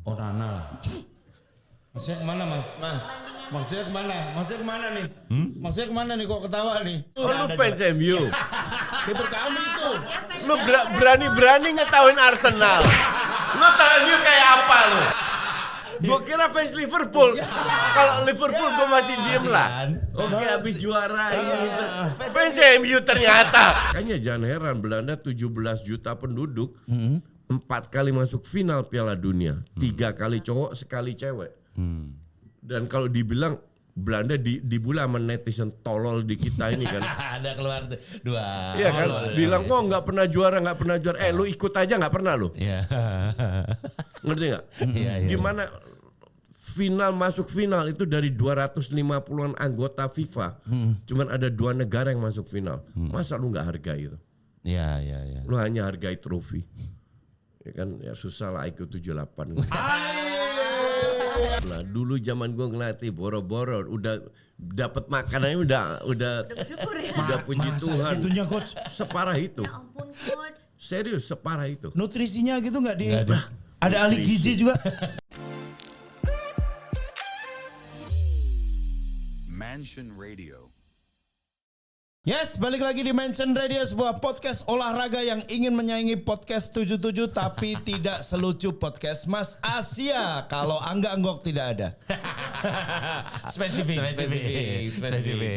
Onana lah. Maksudnya kemana mas? Maksudnya kemana? Maksudnya kemana nih? Maksudnya kemana nih kok ketawa nih? Oh, lu fans MU? Kiper kami tuh. Lu berani-berani ngetawain Arsenal. Lu tahu MU kayak apa lu? Gua kira fans Liverpool. Kalau Liverpool gua masih diem lah. Oke, habis juara gitu. Fans MU ternyata. Kayaknya jangan heran Belanda 17 juta penduduk. 4 kali masuk final Piala Dunia. 3 kali cowok, sekali cewek. Dan kalau dibilang Belanda dibula sama netizen tolol di kita ini kan. Ada keluar dua. Iya kan, bilang kok nggak pernah juara. Lu ikut aja nggak pernah lu. Iya. Ngerti nggak? Iya. Gimana final masuk final itu dari 250-an anggota FIFA. Cuman ada 2 negara yang masuk final. Masa lu nggak hargai itu? Iya. Lu hanya hargai trofi. Ya kan, ya susah lah IQ 78. Nah, dulu zaman gua ngelatih boro-boro udah dapat makanannya udah Bersyukur ya. udah puji Masa Tuhan. segitunya coach? Separah itu. Ya ampun coach. Serius separah itu. Nutrisinya gitu nggak di? Nggak ada. Ada ahli gizi juga. Mansion Radio. Yes, balik lagi di Mansion Radio, sebuah podcast olahraga yang ingin menyaingi podcast 77 tapi tidak selucu podcast Mas Asia kalau Angga Anggok tidak ada. Spesifik.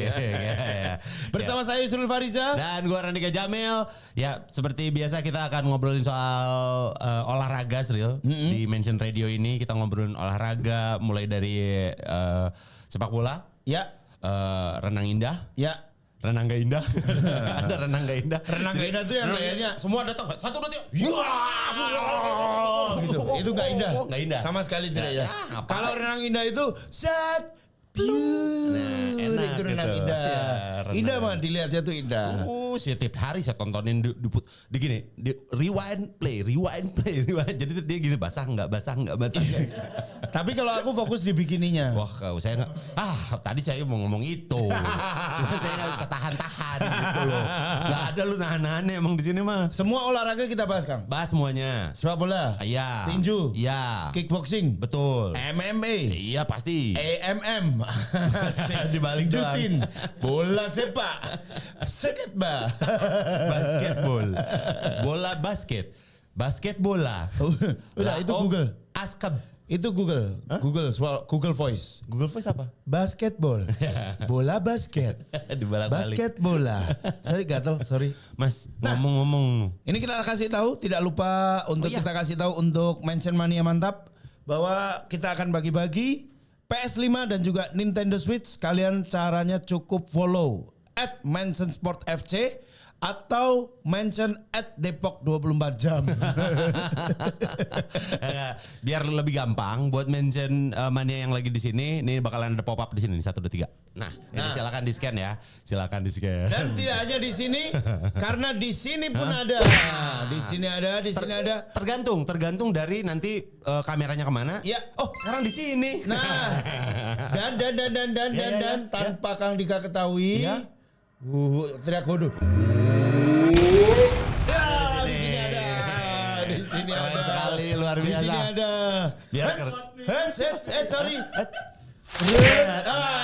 Ya. Bersama saya Yusril Fariza. Dan gue Randika Jamil. Ya, seperti biasa kita akan ngobrolin soal olahraga, Sril. Di Mansion Radio ini kita ngobrolin olahraga mulai dari sepak bola, Ya, renang indah, ya. renang gak indah. Ada renang gak indah. Renang gak indah tuh yang kayaknya semua datang 1 2 3. gitu. Itu gak indah. Nggak indah. Sama sekali tidak ya. ngapain? Kalau renang indah itu set pure. enak Itu renang gitu. indah. Ya, renang. Indah mah dilihatnya tuh indah. Setiap hari saya tontonin di gini, rewind play. Jadi dia gini basah nggak. Tapi kalau aku fokus di bikininya. Wah, saya nggak. Tadi saya mau ngomong itu. Cuma saya nggak bisa tahan gitu loh. Nggak ada lu nahan emang di sini mah. Semua olahraga kita bahas, Kang. Bahas semuanya. Sepak bola, Iya. tinju, Iya. kickboxing, Betul. MMA, Iya pasti. AMM, Dibalik doang. jutin, bola sepak, seketball, Basketball. Bola basket bola. Udah itu Google. Askab. Itu Google. Google Voice. Google Voice apa? Basketball. Bola basket. Dibalak-balik. Basket bola. Sorry gatel, sorry. Mas, Nah. ngomong-ngomong. Ini kita kasih tahu, tidak lupa untuk iya. kita kasih tahu untuk Mansion Mania Mantap bahwa kita akan bagi-bagi PS5 dan juga Nintendo Switch. Kalian caranya cukup follow @MansonSportFC atau mention @Depok 24 jam. Biar lebih gampang buat mention mania yang lagi di sini, ini bakalan ada pop up di sini 1 2 3. Nah, ini silakan di-scan ya. Silakan di-scan. Dan tidak hanya di sini, karena di sini pun ada. Di sini ada, di sini ada. Tergantung dari nanti kameranya kemana. Ya. Oh, sekarang di sini. Nah, dan tanpa Kang Dika ketahui, Ya. teriak hodo. Di sini ada. Di sini Keren ada. sekali, luar Di biasa. sini ada. Biar Sorry.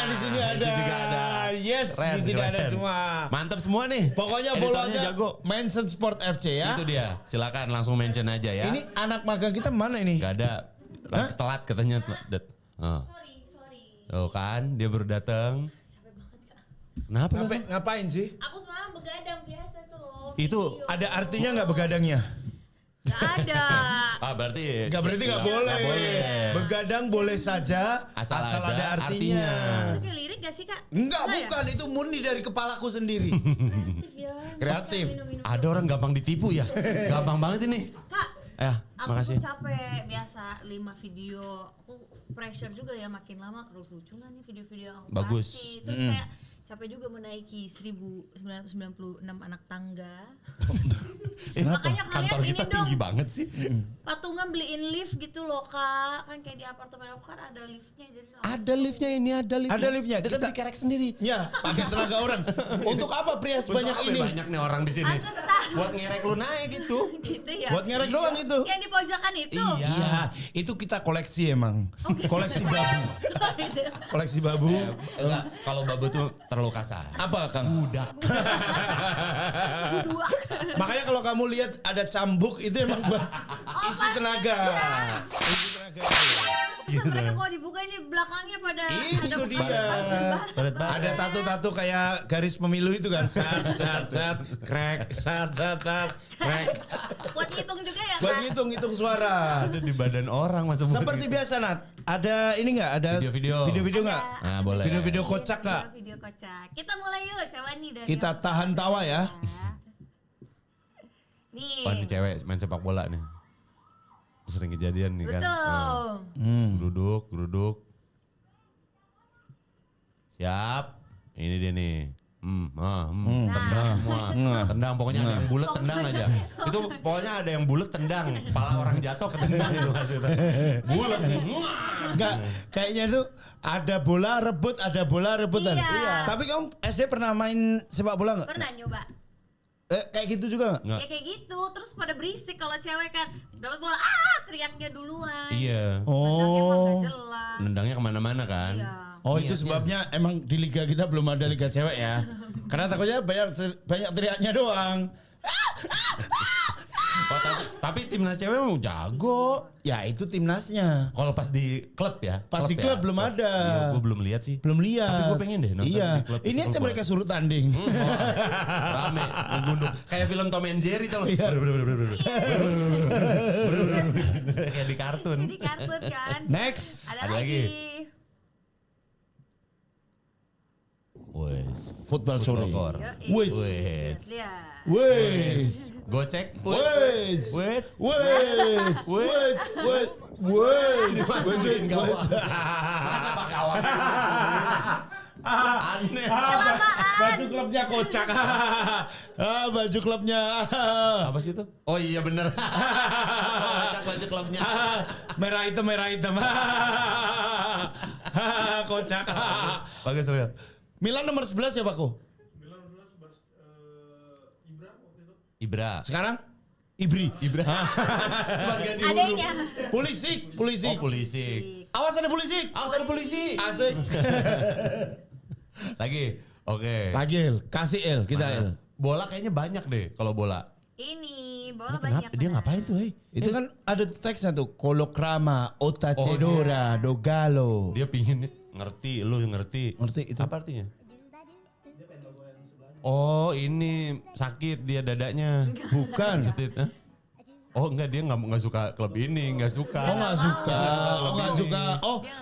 Di sini ada. Itu juga ada. Yes, Keren, di sini ada keren. semua. Mantap semua nih. Pokoknya follow Editornya aja jago. Mansion Sport FC ya. Itu dia. Silakan langsung mention aja ya. Ini anak magang kita mana ini? Gak ada. Hah? Telat katanya. Sorry. Tuh kan, dia baru datang. Capek banget Kak. Kenapa? Ngapain sih? Aku semalam begadang biasa tuh loh. Itu video. Ada artinya nggak begadangnya? Nggak ada. Berarti Nggak boleh. Nggak boleh. Begadang boleh saja Asal asal ada ada artinya. Itu kayak lirik gak sih Kak? Enggak, Nggak bukan. Itu murni dari kepalaku sendiri. Kreatif ya. Kreatif. Minum-minum. Ada orang gampang ditipu ya. Gampang banget ini. Kak, aku Makasih. tuh capek biasa 5 video. Aku pressure juga ya makin lama lucu nggak nih video-video yang aku Bagus. kasih. Terus kayak capek juga menaiki 1996 anak tangga. Kenapa? Makanya kalian Kantor ini kita dong. tinggi banget sih. Patungan beliin lift gitu loh Kak. Kan kayak di apartemen aku kan ada liftnya jadi langsung. Ada liftnya ini, ada liftnya. Ada liftnya. Kita Kita- dikerek sendiri. Ya, pakai tenaga orang. Untuk apa pria sebanyak Untuk apa ini? banyak nih orang di sini. Pantesan. Buat ngerek lu naik gitu. Gitu ya. Buat ngerek doang itu. Yang di pojokan itu. Iya, itu kita koleksi emang. Koleksi babu. Koleksi babu. Enggak, kalau babu tuh terlalu kasar. Apa Kang? Budak. Dua. Makanya kalau kamu lihat ada cambuk itu emang buat isi tenaga. Isi tenaga. Sebenarnya kalau dibuka ini belakangnya pada Itu ada dia. bekas-bekas. Padat banget. Ada tato-tato kayak garis pemilu itu kan. Sat, krek, sat, krek. Buat ngitung juga ya Buat Kak? ngitung suara. Ada di badan orang masa buat Seperti gitu. biasa Nat. Ada ini nggak? Ada Video-video. nggak? Nah, boleh. Video-video kocak nggak? Video kocak. Kita mulai yuk, coba nih dari Kita yang tahan tawa ya. Nih. Wah, ini cewek main sepak bola nih. Sering kejadian nih kan. Betul. Geruduk. Siap. Ini dia nih. Tendang semua. Tendang, pokoknya ada yang bulat tendang aja. Itu pokoknya ada yang bulat tendang. Kepala orang jatuh ketendang itu maksudnya. Bulat nih. Enggak, kayaknya itu ada bola rebutan. Iya. Tapi kamu SD pernah main sepak bola nggak? Pernah nyoba? Kayak gitu juga nggak? Nggak. Ya kayak gitu, terus pada berisik kalau cewek kan dapat bola, teriaknya duluan. Iya. Nendangnya emang Oh. gak jelas. Nendangnya kemana-mana kan. Iya. Oh itu Niatnya. sebabnya emang di liga kita belum ada liga cewek ya. Karena takutnya banyak teriaknya doang. Oh, tapi timnas cewek mau jago. Ya itu timnasnya. Kalau pas di klub ya. Pas di klub belum ada. Iya, gue belum lihat sih. Belum lihat. Tapi gue pengen deh nonton Iya. di klub. Ini Klub aja bola. mereka suruh tanding. Rame, ngegunduk. Kayak film Tom and Jerry tau Iya. Kayak di kartun. Jadi kartun kan. Next. Ada Ada lagi. Wes. Football sore. Core. Wait. Wait. Lihat. Wait. Gocek. Wait. Wait. Wait. Masa pak kawan? Aneh. Baju klubnya kocak. Baju klubnya. Apa sih itu? Oh iya bener. Kocak baju klubnya. Merah hitam. Kocak. Bagus real. Milan nomor 11 ya Pakku? Ibra. Sekarang? Ibri. Ibra. Cuma ganti Ada huruf. yang Polisi. Oh polisi. Awas ada polisi. Awas ada polisi. Asik. Lagi. Oke. Lagi El, kasih El, kita El. Bola kayaknya banyak deh kalau bola. ini bola Ini banyak. kenapa? Dia ngapain tuh, hei? Itu kan ada teksnya tuh, Kolokrama, Otacedora, Dogalo. Dia pingin ngerti, lu ngerti. Ngerti itu. Apa artinya? Oh ini sakit dia dadanya. Bukan. Sakit, hah? Oh enggak dia nggak suka klub ini, nggak suka. Oh nggak suka, Nggak nggak suka.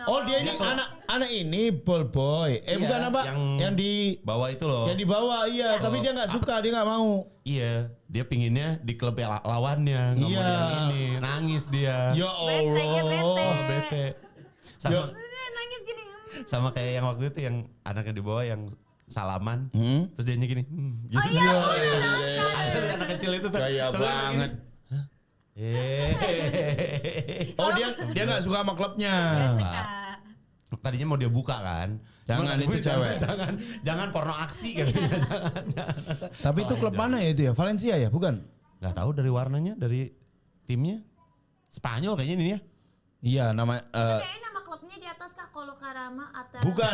Oh dia ini anak ini ball boy. Iya, Bukan apa? Yang di Bawah itu loh. yang di bawah iya. Tapi dia nggak suka, dia nggak mau. Iya, dia pinginnya di klub lawannya, nggak Iya. mau yang ini. Nangis dia. Ya Bete. Allah. Oh bete. Sama Yo. Nangis gini. sama kayak yang waktu itu yang anaknya di bawah yang salaman, terus dia gini. Gitu. Oh iya. Ada tuh anak kecil itu tuh. Gaya selalu banget. gini. Hehehe. Oh dia nggak suka sama klubnya. Kak. Tadinya mau dia buka kan. Jangan, itu cewek. Jangan porno aksi katanya. Jangan. Tapi itu klub mana ya itu ya? Valencia ya, bukan? Gak tahu dari warnanya, dari timnya. Spanyol kayaknya ini ya. Iya nama Kayaknya nama klubnya di atas Kak Kolokarama atau bukan.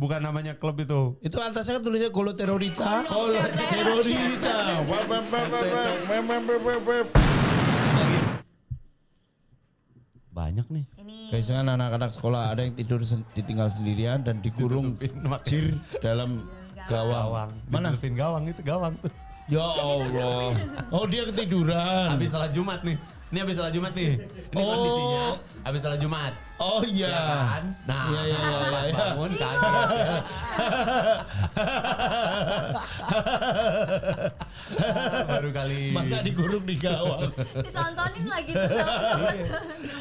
Bukan namanya klub itu. Itu atasnya kan tulisnya Colo Terrorita. Colo Terrorita. Lagi. Banyak nih. ini Kaisangan anak-anak sekolah ada yang tidur ditinggal sendirian dan dikurung cir dalam gawang. Mana? Ditutupin gawang itu gawang tuh. Ya Allah. Oh dia ketiduran. Habis salat Jumat nih. Ini habis salat Jumat nih. Ini Oh. kondisinya habis salat Jumat. Oh iya. Ya kan? Nah, Iya. pas bangun kaget. Baru kali Masa dikurung di gawang. ditontonin lagi tuh sama temen.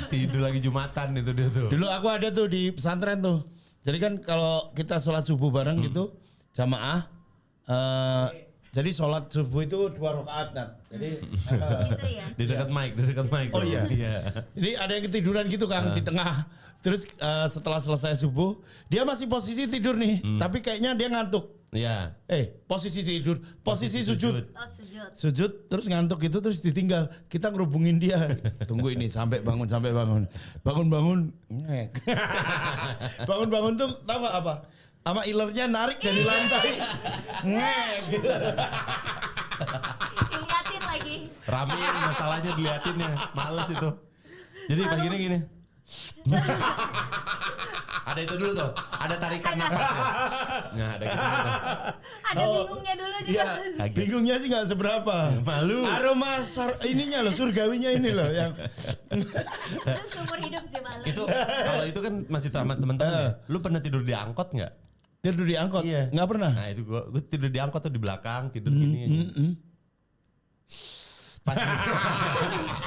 tidur lagi Jumatan itu dia tuh. Dulu aku ada tuh di pesantren tuh. Jadi kan kalau kita sholat subuh bareng gitu jamaah, jadi sholat subuh itu 2 rakaat Nat. Jadi Gitu ya. Di dekat mic, Oh iya. Iya. jadi ada yang ketiduran gitu Kang di tengah. Terus setelah selesai subuh dia masih posisi tidur nih, tapi kayaknya dia ngantuk. Iya. Posisi tidur, posisi sujud. Oh sujud. Sujud terus ngantuk gitu terus ditinggal. Kita ngerubungin dia. Tunggu ini sampai bangun. Bangun. Ngek. Bangun tuh tahu gak apa? Sama ilernya narik dari lantai. Ngek. Diliatin lagi. Ramein masalahnya diliatinnya, males itu. Jadi bagiannya gini. Ada itu dulu tuh, ada tarikan napas ya. Nah, ada gitu. Ada bingungnya dulu di Iya, dalam. bingungnya sih nggak seberapa. Malu. Aroma ininya loh, surgawinya ini loh yang. Itu seumur hidup sih malu. Itu kalau itu kan masih sama teman-teman ya. Lu pernah tidur di angkot nggak? Tidur di angkot? Iya. Nggak pernah. Nah itu gue tidur di angkot tuh di belakang, tidur gini aja.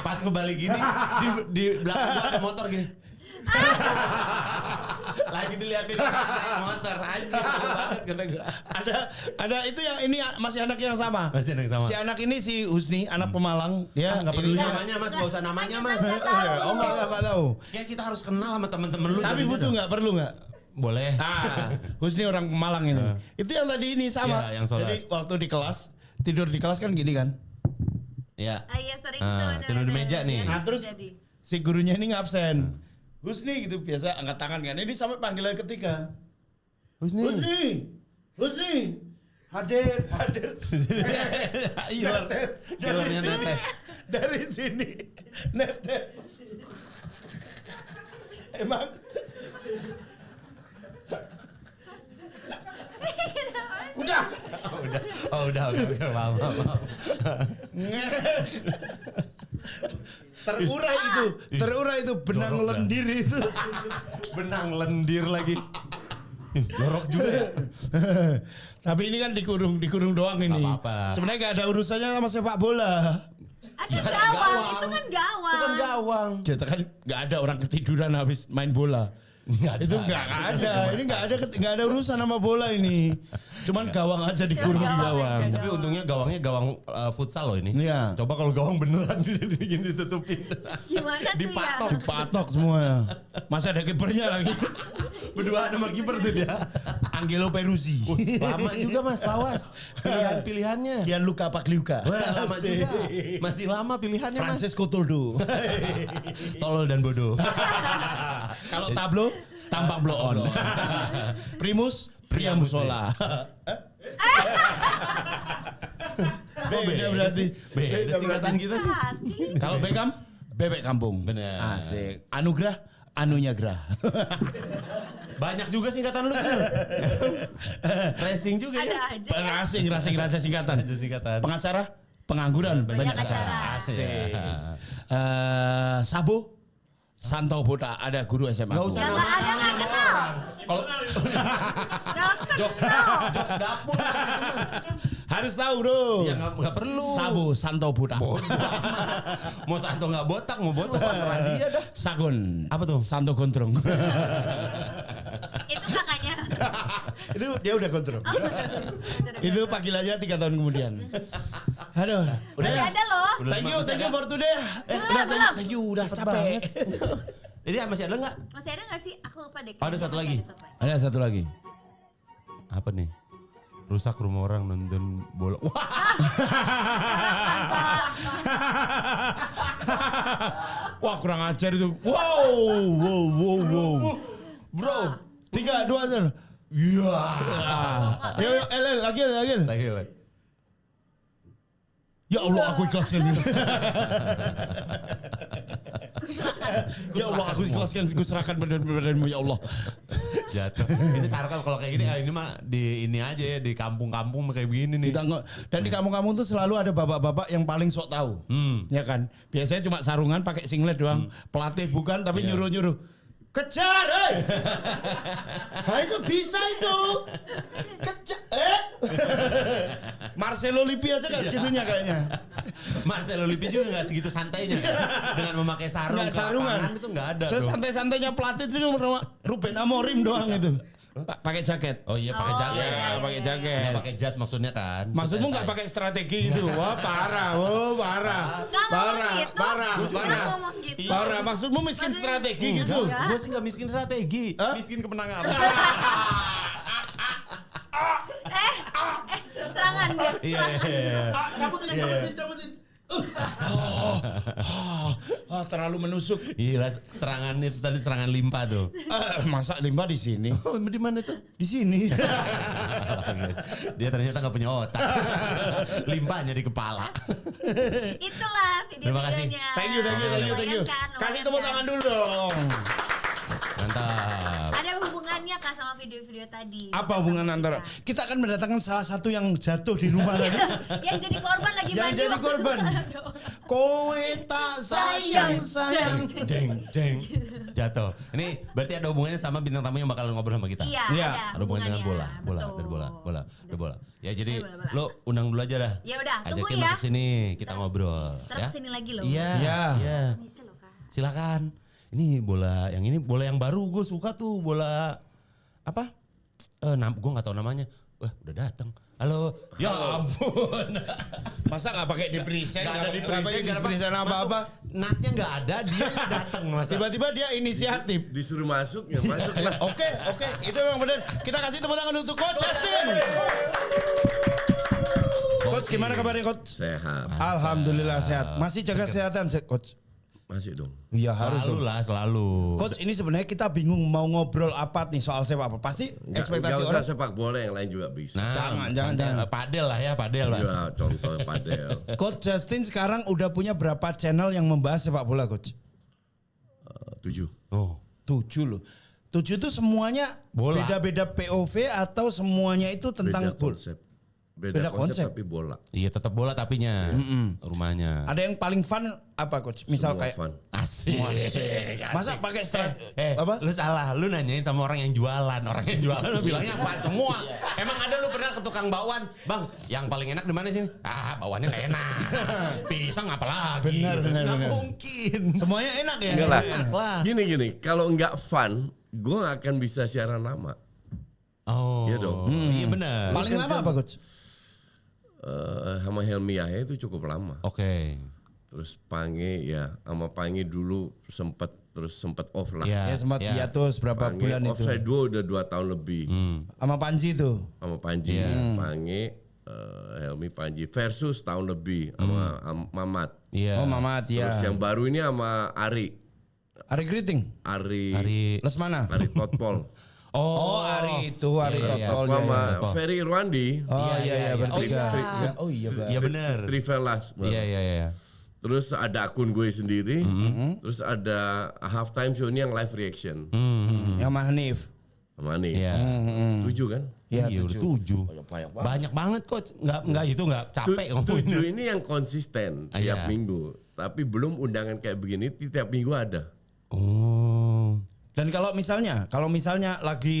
Pas ngebalik gini di belakang gua ada motor gini. Lagi diliatin motor anjir banget kata gua. Ada itu yang ini masih anak yang sama. Masih anak sama. Si anak ini si Husni, anak Pemalang. Dia nggak perlu Ini namanya Mas, gak usah namanya Mas. Oh nggak tahu. Kayak kita harus kenal sama temen-temen lu. Tapi jadinya butuh dong. nggak perlu nggak? Boleh. Husni orang Pemalang ini. Itu yang tadi ini sama. Iya, yang sholat. Jadi waktu di kelas tidur di kelas kan gini kan. Ya. Ah iya sering Ah, tuh. tidur di meja nih. Nah terus Jadi. si gurunya ini ngabsen. Husni gitu biasa angkat tangan kan. Ini sampai panggilan ketiga. Husni. Hadir. Ilernya netes. Dari sini netes. Emang udah Udah, maaf. terurai itu benang Jorok, lendir itu. Benang lendir lagi. Jorok juga ya. Tapi ini kan dikurung doang ini. Gak apa-apa. Sebenarnya gak ada urusannya sama sepak bola. Ada gawang, itu kan gawang. Itu kan gawang. Kita kan nggak ada orang ketiduran habis main bola. Itu nggak ada. Ini nggak ada urusan sama bola ini. Cuman gawang aja dikurung di gawang. Tapi untungnya gawangnya gawang futsal loh ini. Iya. Coba kalau gawang beneran gini ditutupin. Gimana tuh Dipatok. ya? Dipatok semua. Masih ada kipernya lagi. Berdua sama kiper tuh dia. Angelo Peruzzi. Lama juga Mas Lawas. Pilihannya. Gianluca Pagliuca. Wah, lama juga. Masih lama pilihannya Mas. Francesco Toldo. Tolol dan bodoh. Kalau tablo tampang blow on. Primus Pria Musola. Beda berarti. Beda singkatan kita sih. Hati. Kalau Beckham Bebek Kampung. Bener. Asik. Anugrah Anunya Grah. Banyak juga singkatan lu sih. Racing juga ya. Ada aja. Racing raja singkatan. Ada singkatan. Pengacara pengangguran banyak acara. Asik. Sabo Santo Boda ada guru SMA. Gak usah Ya nama nggak ada, nggak kenal. Kalau Nggak kenal. jokes dapur Mas, itu mah. Harus tahu bro. Ya nggak perlu. Sabo Santo Boda. Mau Santo nggak botak, mau botak pasrah dia dah. Sagon. Apa tuh? Santo Gondrong. Itu kakaknya. Itu dia udah kontrol. Itu panggilannya 3 tahun kemudian. Aduh, udah Masih ya. ada loh. Thank you for today. Belum. Thank you, udah Cepet capek. banget. Jadi masih ada nggak? Masih ada nggak sih? Aku lupa deh. Ada satu lagi. Ada satu lagi. Apa nih? Rusak rumah orang nonton bola. Wah, Wah kurang ajar itu. Wow. bro. 3, 2, 1. Iya. Yo, lagi. Lagi. Ya Allah, aku ikhlaskan. Ya Allah, aku ikhlaskan. Aku serahkan badanmu ya Allah. Jatuh. Ini karena kalau kayak gini, ini mah di ini aja ya di kampung-kampung kayak begini nih. Dan di kampung-kampung tuh selalu ada bapak-bapak yang paling sok tahu. Ya kan? Biasanya cuma sarungan pakai singlet doang. Pelatih bukan tapi nyuruh-nyuruh. Kejar, Nah itu bisa itu. Kejar. Marcelo Lippi aja gak segitunya kayaknya. Marcelo Lippi juga nggak segitu santainya kan? Dengan memakai sarung Nggak ke sarungan. lapangan itu nggak ada tuh. Sesantai-santainya pelatih itu cuma Ruben Amorim doang itu. Pakai jaket. Oh iya pakai Oh, jaket. iya. Pakai jaket. Nggak pakai jas maksudnya kan? Maksudmu nggak Santai. pakai strategi gitu? Wah parah, parah, Nggak ngomong parah, gitu. parah, Nggak parah, ngomong gitu. parah. Maksudmu miskin Maksudnya- strategi gitu? Enggak. Gue sih nggak miskin strategi, Hah? miskin kemenangan. Serangan guys, Iya, serangan. iya, iya. Cabutin. Terlalu menusuk. Gila, serangan itu tadi serangan limpa tuh. Masa limbah di sini? Oh, di mana tuh? Di sini. Dia ternyata nggak punya otak. Limpanya di kepala. Itulah Terima kasih. video-videonya. Thank you. Lumayan kan, Kasih lumayan tepuk kan? tangan dulu dong. Mantap. Ada hubungannya kak sama video-video tadi. Apa hubungan antara kita akan mendatangkan salah satu yang jatuh di rumah tadi? Yang jadi korban lagi Yang mandi jadi waktu korban. ada orang. Kowe tak sayang. Jeng. Jatuh. Ini berarti ada hubungannya sama bintang tamu yang bakal ngobrol sama kita. Iya, Iya. Ada hubungan dengan bola, Betul. dari bola. Ya jadi Bola. lo undang dulu aja dah. Ya udah, tunggu Ajakin ya. masuk sini, kita ngobrol. Ntar Ya. kesini lagi loh. Iya. Iya. Iya. Bisa loh kak. Silakan. Ini bola yang baru gue suka tuh bola apa? Gue nggak tahu namanya. Wah udah datang. Halo. Ya ampun. Masa nggak pakai di present? Nggak ada di pakai di present, present apa-apa? Natnya nggak ada, dia nggak datang mas. Tiba-tiba dia inisiatif. Disuruh masuk ya masuk lah. Oke, itu memang benar. Kita kasih tepuk tangan untuk Coach Justin. Coach, gimana kabarnya Coach? Sehat. Alhamdulillah sehat. Masih jaga kesehatan, Coach? Masih dong. Iya harus Selalu dong. lah, selalu. Coach, ini sebenarnya kita bingung mau ngobrol apa nih soal sepak bola. Pasti ekspektasi Nggak usah orang. sepak bola, yang lain juga bisa. Nah, Jangan. Padel lah ya, padel lah. Ya contoh padel. Coach Justin sekarang udah punya berapa channel yang membahas sepak bola, Coach? 7. Oh. 7 loh. 7 itu semuanya Bola. beda-beda POV atau semuanya itu tentang Beda bola? konsep. Beda Beda konsep. konsep tapi bola. Iya tetap bola tapinya rumahnya. Ada yang paling fun apa, Coach? Misal Semua kayak fun. Asik. masa pakai strat Apa? Lu salah, lu nanyain sama orang yang jualan. Orang yang jualan lu bilangnya apaan semua. Emang ada lu pernah ke tukang bakwan, "Bang, yang paling enak di mana sih?" "Ah, bakwannya enggak enak." "Pisang apa lagi?" Benar. Nggak mungkin. semuanya enak ya? Enggak lah. Enak lah. Gini, kalau nggak fun, gue nggak akan bisa siaran lama. Oh. Iya dong. Iya benar. Paling lama apa, Coach? Sama Helmi Yahya itu cukup lama. Oke. Terus Pange ya, sama Pange dulu sempet off lah. Iya. Ya sempat ya. hiatus berapa Pange bulan off itu. saya udah 2 tahun lebih Sama Panji itu. sama Panji. Pange, Helmi Panji versus tahun lebih sama Mamat. Iya. Oh, Mamat Terus ya. yang baru ini sama Ari Griting. Hari Lesmana. Ari Totpol. Oh, Ari itu, Ari Iya, iya. Totol. sama Apa? Ferry Irwandi. Oh iya, bertiga. iya. Oh iya, Iya benar. Trivelas. Iya. Terus ada akun gue sendiri. Terus ada halftime show ini yang live reaction. Yang Mahnif. Sama nih. Iya. 7 kan? Iya, Iya, udah 7. Banyak banget coach. Enggak itu enggak capek ngomongin. 7 ini yang konsisten Ah, tiap iya. minggu. Tapi belum undangan kayak begini tiap minggu ada. Oh. Dan kalau misalnya lagi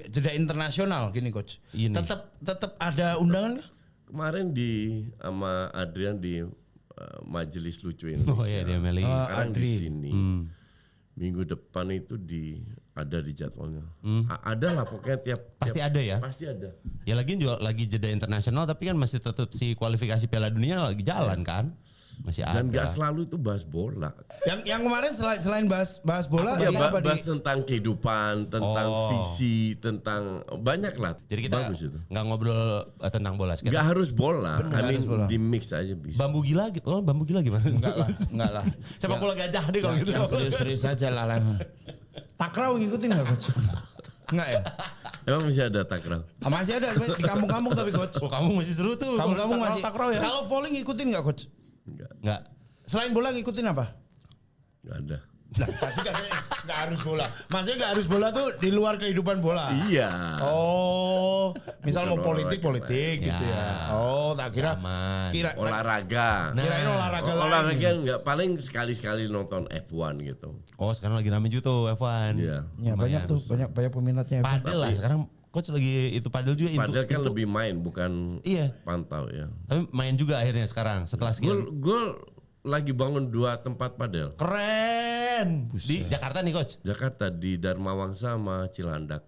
jeda internasional gini coach, Ini. tetap ada undangan nggak? Kemarin sama Adrian di Majelis Lucu Indonesia. Oh iya dia Meli. Sekarang di Adri. sini. Minggu depan itu ada di jadwalnya. Ada lah pokoknya Pasti ada ya? Pasti ada. Ya lagi juga lagi jeda internasional tapi kan masih tetap si kualifikasi Piala Dunia lagi jalan kan? Masih ada. Dan gak selalu itu bahas bola. Yang kemarin selain bahas bola, Ya, apa bahas tentang kehidupan, tentang visi, tentang banyak lah. Jadi kita bagus itu. nggak ngobrol tentang bola. Kita Gak harus bola, harus bola. di mix aja bisa. bambu gila gitu. Oh, bambu gila gimana? Enggak lah. Sepak bola gajah deh kalau gitu. Yang serius-serius aja lah. Takraw ngikutin nggak coach? Enggak ya? Emang masih ada takraw? Masih ada di kampung-kampung tapi coach. Oh, kamu masih seru tuh. Kampung-kampung masih. takraw ya? Kalau volley ngikutin nggak coach? Enggak. Selain bola ngikutin apa? Gak ada. Nah, pasti nggak harus bola. Maksudnya nggak harus bola tuh di luar kehidupan bola. Iya. Oh, misal Bukan mau politik olahraga. gitu ya. Oh, tak kira Aman. Olahraga. kirain olahraga lain. Olahraga nggak paling sekali-sekali nonton F1 gitu. Oh, sekarang lagi rame juga tuh F1. Iya. Ya banyak tuh, banyak peminatnya. Padel lah sekarang coach lagi itu padel juga. Padahal kan itu- lebih main bukan Iya. pantau ya. Tapi main juga akhirnya sekarang setelah sekian. Gue lagi bangun 2 tempat padel. Keren. Di Jakarta nih coach. Jakarta di Dharma Wangsa sama Cilandak.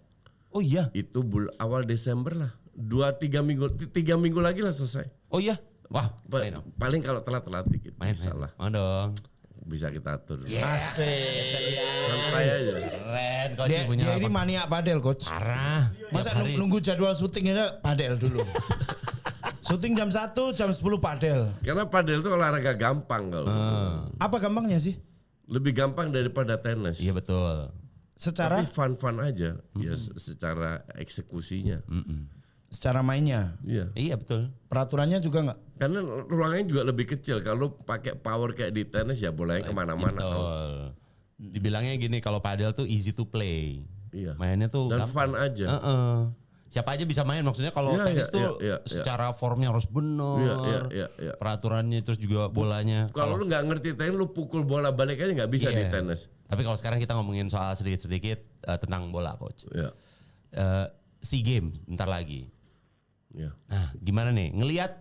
Oh iya. Itu awal Desember lah. 2-3 minggu, 3 minggu lagi lah selesai. Oh iya. Wah, main dong. Paling kalau telat-telat dikit Main, bisa main. lah. Mau dong. Bisa kita atur. Asik. Santai aja. Keren coach Dia, punya dia ini lapangan. maniak padel coach. Parah. Masa Tiap hari. nunggu jadwal syuting aja padel dulu. Syuting jam 1, jam 10 padel. Karena padel itu olahraga gampang kalau. Apa gampangnya sih? Lebih gampang daripada tenis. Iya betul. Secara Tapi fun-fun aja. Ya secara eksekusinya. secara mainnya. Iya. Iya betul. Peraturannya juga nggak? Karena ruangannya juga lebih kecil. Kalau pakai power kayak di tenis ya bolanya kemana-mana. Betul. Dibilangnya gini kalau padel tuh easy to play. Iya. Mainnya tuh Dan gampang. fun aja. Heeh. Siapa aja bisa main maksudnya kalau Iya, tenis iya, tuh iya, iya. secara formnya harus benar. Iya. Peraturannya terus juga bolanya. Kalau lu nggak ngerti tenis, lu pukul bola balik aja nggak bisa di Iya. tenis. Tapi kalau sekarang kita ngomongin soal sedikit-sedikit tentang bola coach. Iya. SEA Games bentar lagi. Iya. Nah, gimana nih ngelihat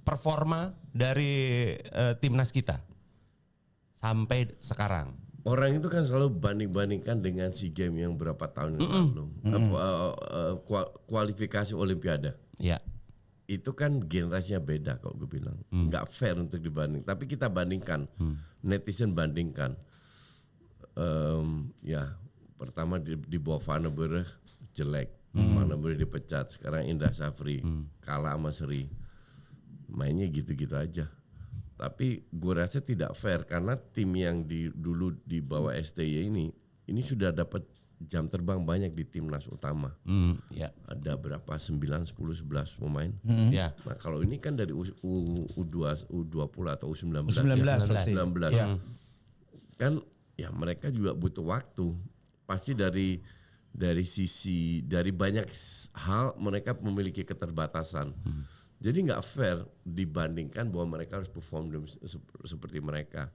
performa dari timnas kita sampai sekarang? Orang itu kan selalu banding-bandingkan dengan SEA Games yang berapa tahun yang lalu. Kualifikasi Olimpiade. Ya. Itu kan generasinya beda kalau gue bilang. Nggak fair untuk dibanding. Tapi kita bandingkan. Netizen bandingkan. Ya pertama di bawah Vandenberg jelek. Vandenberg dipecat. Sekarang Indra Safri kalah sama Seri. Mainnya gitu-gitu aja. Tapi gue rasa tidak fair karena tim yang dulu di bawah STY ini sudah dapat jam terbang banyak di timnas utama. Ya. Ada berapa? 9, 10, 11 pemain. Ya. Nah kalau ini kan dari U20 atau U19. U19 ya, pasti. 19. Iya. Kan ya mereka juga butuh waktu. Pasti dari banyak hal mereka memiliki keterbatasan. Jadi nggak fair dibandingkan bahwa mereka harus perform seperti mereka.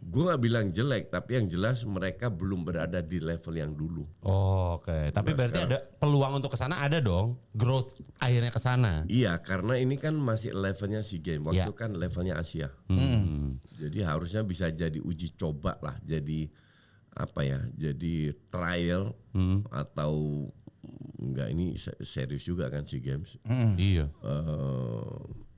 Gue nggak bilang jelek, tapi yang jelas mereka belum berada di level yang dulu. Oh, oke. Tapi Nah, berarti sekarang- ada peluang untuk ke sana ada dong. Growth akhirnya ke sana. Iya, karena ini kan masih levelnya SEA Games. Waktu Ya. kan levelnya Asia. Jadi harusnya bisa jadi uji coba lah. Jadi apa ya? Jadi trial atau enggak, ini serius juga kan SEA Games. Iya.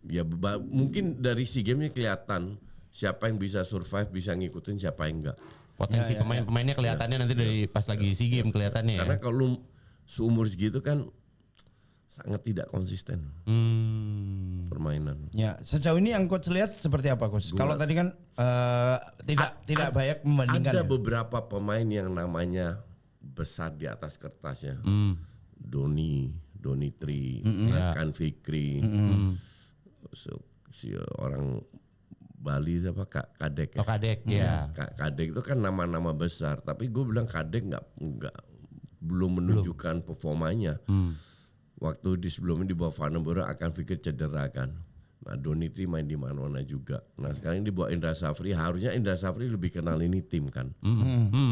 Ya mungkin dari SEA Games-nya kelihatan siapa yang bisa survive, bisa ngikutin, siapa yang enggak. Potensi pemain-pemainnya kelihatannya nanti dari pas lagi SEA Games kelihatannya Karena ya. kalau lu seumur segitu kan sangat tidak konsisten permainan. Ya, sejauh ini yang coach lihat seperti apa coach? Kalau tadi kan tidak banyak membandingkan. Ada ya? beberapa pemain yang namanya besar di atas kertasnya. Doni Tri, Arkan Fikri, si orang Bali siapa Kadek ya. Oh Kadek ya. Kadek itu kan nama-nama besar, tapi gue bilang Kadek belum menunjukkan performanya. Waktu sebelumnya di bawah Vandenberg akan Fikri cedera kan. Nah Doni Tri main di mana-mana juga. Nah sekarang di bawah Indra Safri, harusnya Indra Safri lebih kenal ini tim kan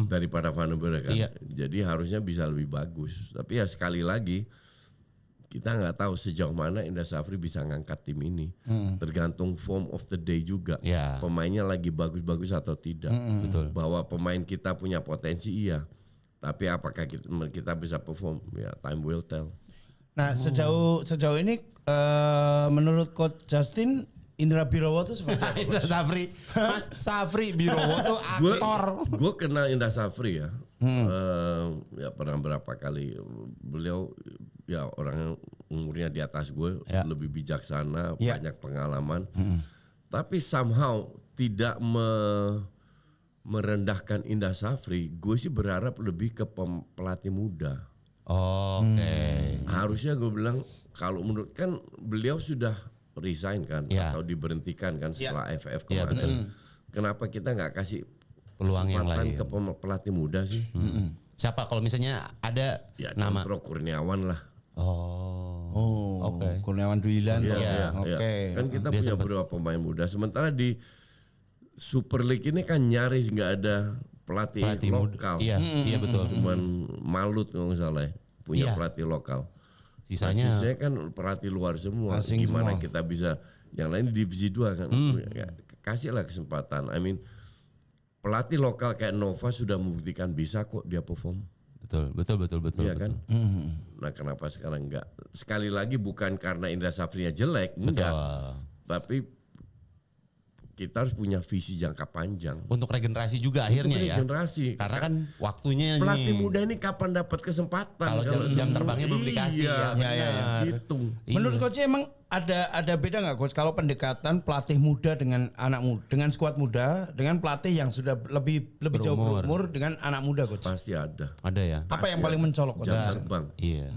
daripada Vandenberg kan. Iya. Jadi harusnya bisa lebih bagus. Tapi ya sekali lagi kita nggak tahu sejauh mana Indra Safri bisa ngangkat tim ini. Tergantung form of the day juga. Ya. Pemainnya lagi bagus-bagus atau tidak. Betul. Bahwa pemain kita punya potensi iya. Tapi apakah kita bisa perform? Ya time will tell. Nah, sejauh ini menurut coach Justin, Indra Birowo itu seperti apa? Indra Safri. Mas Safri Birowo tuh aktor. Gue kenal Indra Safri ya. Ya pernah berapa kali. Beliau ya orang umurnya di atas gue, Ya. lebih bijaksana, Ya. banyak pengalaman. Tapi somehow tidak merendahkan Indra Safri. Gue sih berharap lebih ke pelatih muda. Oke. Harusnya gue bilang kalau menurut kan beliau sudah resign kan Ya. atau diberhentikan kan setelah FF Ya, kemarin. Kenapa kita nggak kasih Peluang yang kesempatan lain. ke pelatih muda sih? Siapa kalau misalnya ada Ya nama? Chandra Kurniawan lah. Oh, Oke. Kurniawan Dwilan. Iya, Oke. iya. Kan kita Dia punya sempet. beberapa pemain muda. Sementara di Super League ini kan nyaris nggak ada pelatih Pelatih muda. lokal. Iya, iya betul. Cuman Malut kalau nggak salah. Ya. punya Iya. pelatih lokal. Sisanya Sisanya kan pelatih luar semua. Asing Gimana semua. kita bisa yang lain di divisi 2 kan. Ya, kasihlah kesempatan. I mean pelatih lokal kayak Nova sudah membuktikan bisa kok dia perform. betul. Iya kan? Nah, kenapa sekarang enggak? Sekali lagi bukan karena Indra Safrinya jelek, enggak. Tapi kita harus punya visi jangka panjang. Untuk regenerasi juga akhirnya Untuk ya. regenerasi. Karena kan waktunya Pelatih nih. muda ini kapan dapat kesempatan? Kalau jam terbangnya belum dikasih, ya, benar. Gitu. Menurut Iya. coach emang ada beda nggak coach kalau pendekatan pelatih muda dengan anak muda, dengan skuad muda, dengan pelatih yang sudah lebih jauh berumur dengan anak muda coach? Pasti ada. Ada ya. Apa yang paling mencolok coach? Jam terbang. Iya.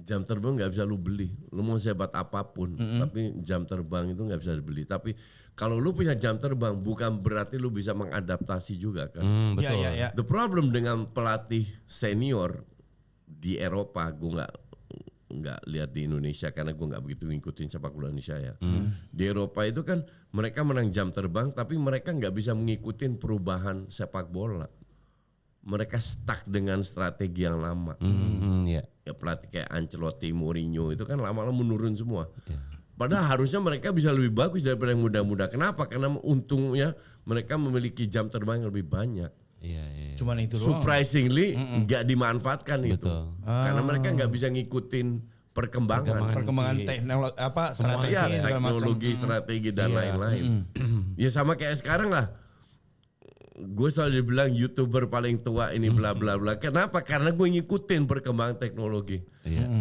Jam terbang nggak bisa lu beli. Lu mau sehebat apapun, tapi jam terbang itu nggak bisa dibeli. Tapi kalau lu punya jam terbang, bukan berarti lu bisa mengadaptasi juga kan. Iya, Betul. iya, iya. The problem dengan pelatih senior di Eropa, gue nggak lihat di Indonesia karena gue nggak begitu ngikutin sepak bola Indonesia ya. Di Eropa itu kan mereka menang jam terbang, tapi mereka nggak bisa mengikuti perubahan sepak bola. Mereka stuck dengan strategi yang lama. Iya. Ya pelatih kayak Ancelotti, Mourinho itu kan lama-lama menurun semua. Padahal harusnya mereka bisa lebih bagus daripada yang muda-muda. Kenapa? Karena untungnya mereka memiliki jam terbang yang lebih banyak. Iya. Cuman itu doang. Surprisingly nggak dimanfaatkan itu, Betul. karena mereka nggak bisa ngikutin perkembangan. Perkembangan Si- teknologi apa strategi Ya, segala macam. teknologi, strategi dan lain-lain. Ya sama kayak sekarang lah. Gue selalu dibilang YouTuber paling tua ini bla bla bla. Kenapa? Karena gue ngikutin perkembangan teknologi.